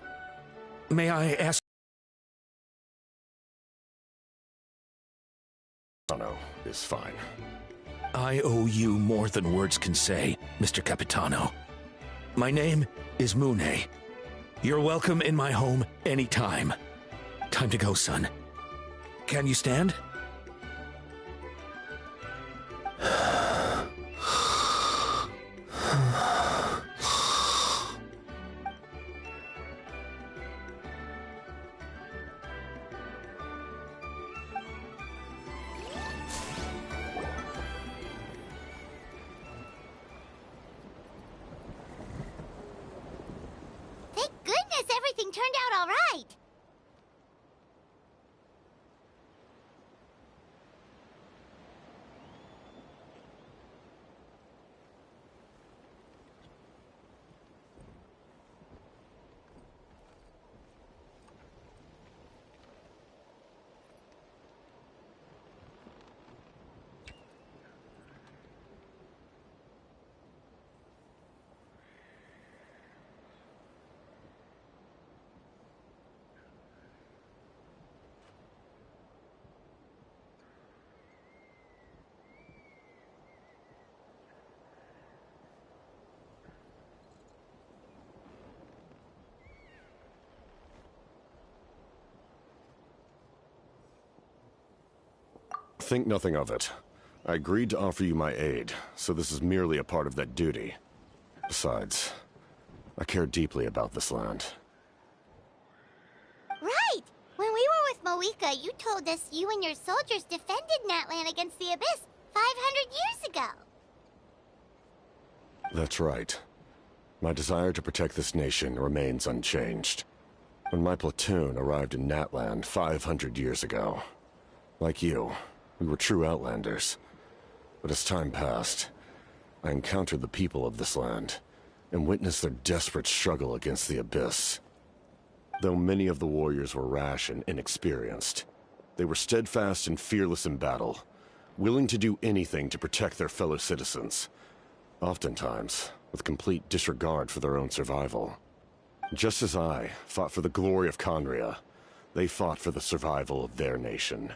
May I ask... Capitano is fine. I owe you more than words can say, Mr. Capitano. My name is Mune. You're welcome in my home anytime. Time to go, son. Can you stand? Thank goodness everything turned out all right. Think nothing of it. I agreed to offer you my aid, so this is merely a part of that duty. Besides, I care deeply about this land. Right! When we were with Moika, you told us you and your soldiers defended Natlan against the Abyss 500 years ago. That's right. My desire to protect this nation remains unchanged. When my platoon arrived in Natlan 500 years ago, like you, we were true outlanders. But as time passed, I encountered the people of this land and witnessed their desperate struggle against the Abyss. Though many of the warriors were rash and inexperienced, they were steadfast and fearless in battle, willing to do anything to protect their fellow citizens, oftentimes with complete disregard for their own survival. Just as I fought for the glory of Conria, they fought for the survival of their nation.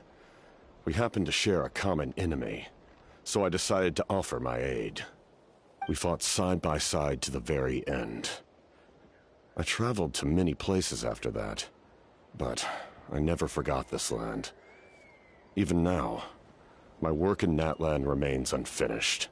We happened to share a common enemy, so I decided to offer my aid. We fought side by side to the very end. I traveled to many places after that, but I never forgot this land. Even now, my work in Natlan remains unfinished.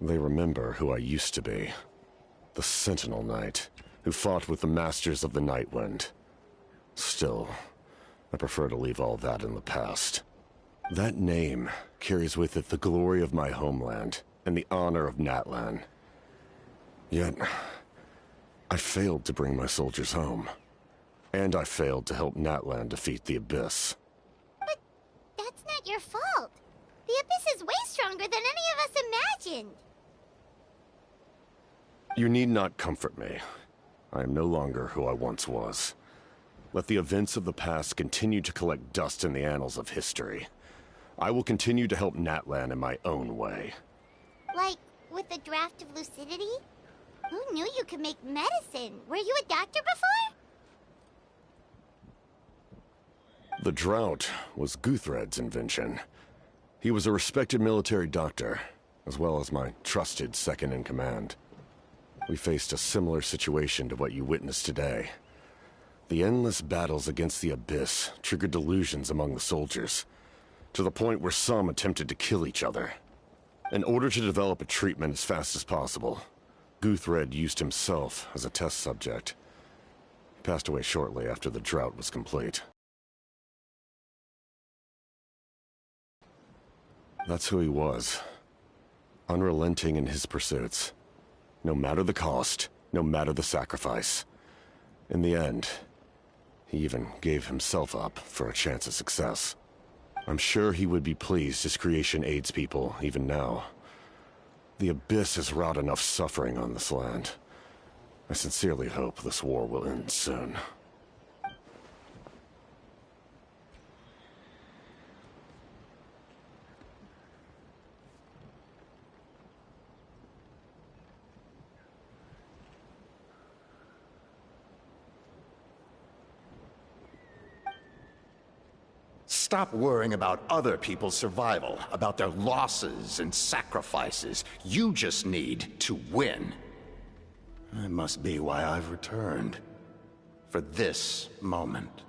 They remember who I used to be. The Sentinel Knight, who fought with the Masters of the Nightwind. Still, I prefer to leave all that in the past. That name carries with it the glory of my homeland and the honor of Natlan. Yet, I failed to bring my soldiers home. And I failed to help Natlan defeat the Abyss. But that's not your fault. The Abyss is way stronger than any of us imagined. You need not comfort me. I am no longer who I once was. Let the events of the past continue to collect dust in the annals of history. I will continue to help Natlan in my own way. Like, with the draft of lucidity? Who knew you could make medicine? Were you a doctor before? The drought was Guthred's invention. He was a respected military doctor, as well as my trusted second-in-command. We faced a similar situation to what you witnessed today. The endless battles against the Abyss triggered delusions among the soldiers, to the point where some attempted to kill each other. In order to develop a treatment as fast as possible, Guthred used himself as a test subject. He passed away shortly after the drought was complete. That's who he was. Unrelenting in his pursuits. No matter the cost, no matter the sacrifice. In the end, he even gave himself up for a chance at success. I'm sure he would be pleased his creation aids people even now. The Abyss has wrought enough suffering on this land. I sincerely hope this war will end soon. Stop worrying about other people's survival, about their losses and sacrifices. You just need to win. That must be why I've returned. For this moment.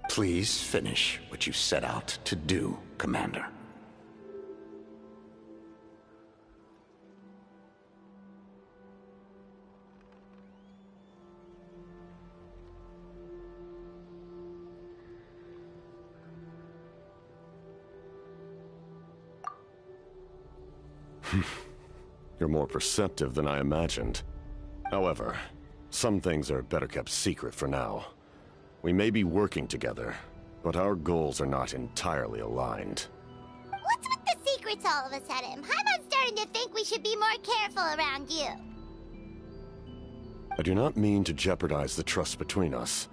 Please finish what you set out to do, Commander. You're more perceptive than I imagined. However, some things are better kept secret for now. We may be working together, but our goals are not entirely aligned. What's with the secrets all of a sudden? I'm starting to think we should be more careful around you. I do not mean to jeopardize the trust between us.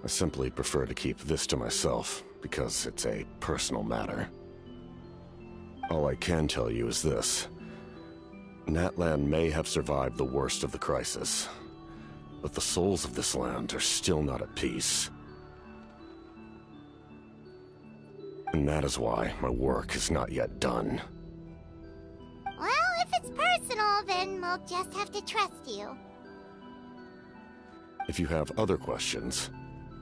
I simply prefer to keep this to myself, because it's a personal matter. All I can tell you is this. Natlan may have survived the worst of the crisis, but the souls of this land are still not at peace. And that is why my work is not yet done. Well, if it's personal, then we'll just have to trust you. If you have other questions,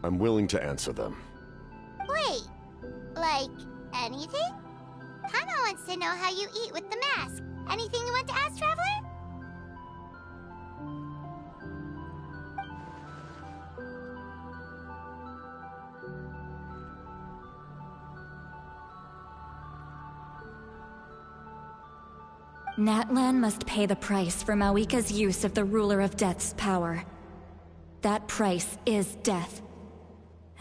I'm willing to answer them. Wait, like anything? Paimon wants to know how you eat with the mask. Anything you want to ask, Traveler? Natlan must pay the price for Mawika's use of the Ruler of Death's power. That price is death.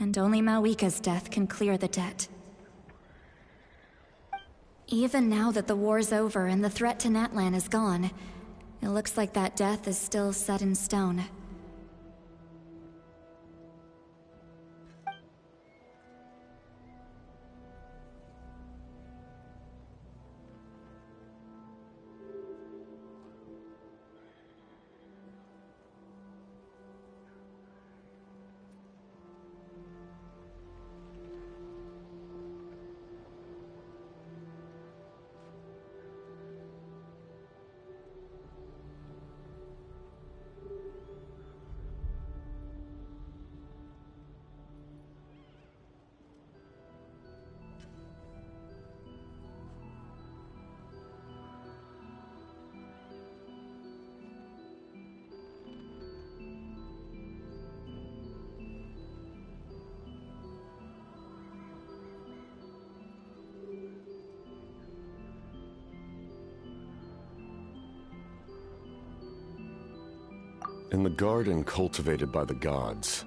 And only Mawika's death can clear the debt. Even now that the war's over and the threat to Natlan is gone, it looks like that death is still set in stone. In the garden cultivated by the gods,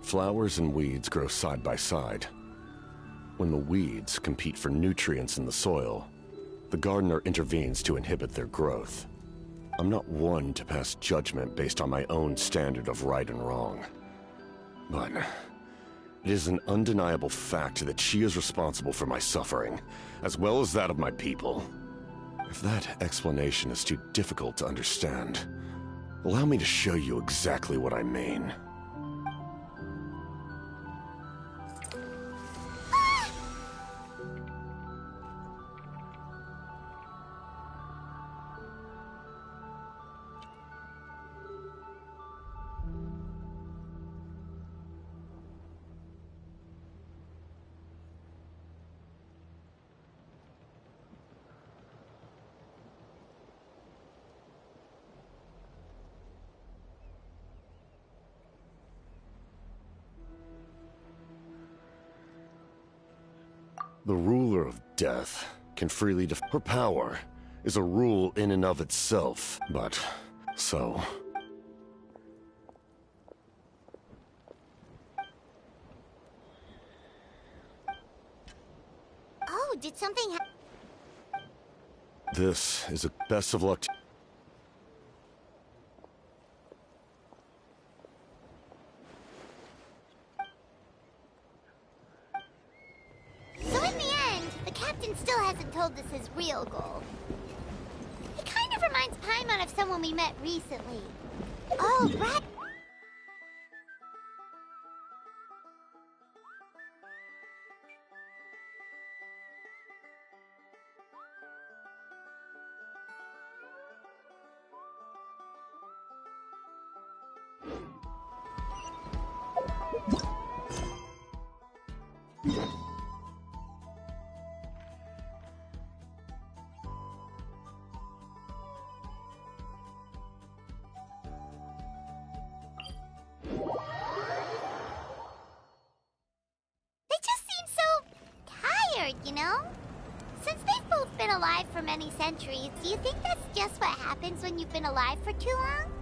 flowers and weeds grow side by side. When the weeds compete for nutrients in the soil, the gardener intervenes to inhibit their growth. I'm not one to pass judgment based on my own standard of right and wrong. But it is an undeniable fact that she is responsible for my suffering, as well as that of my people. If that explanation is too difficult to understand, allow me to show you exactly what I mean. The ruler of death can freely her power is a rule in and of itself, but so... Oh, did something happen? This is a best of luck. Still hasn't told us his real goal. He kind of reminds Paimon of someone we met recently. Oh, right. You know? Since they've both been alive for many centuries, do you think that's just what happens when you've been alive for too long?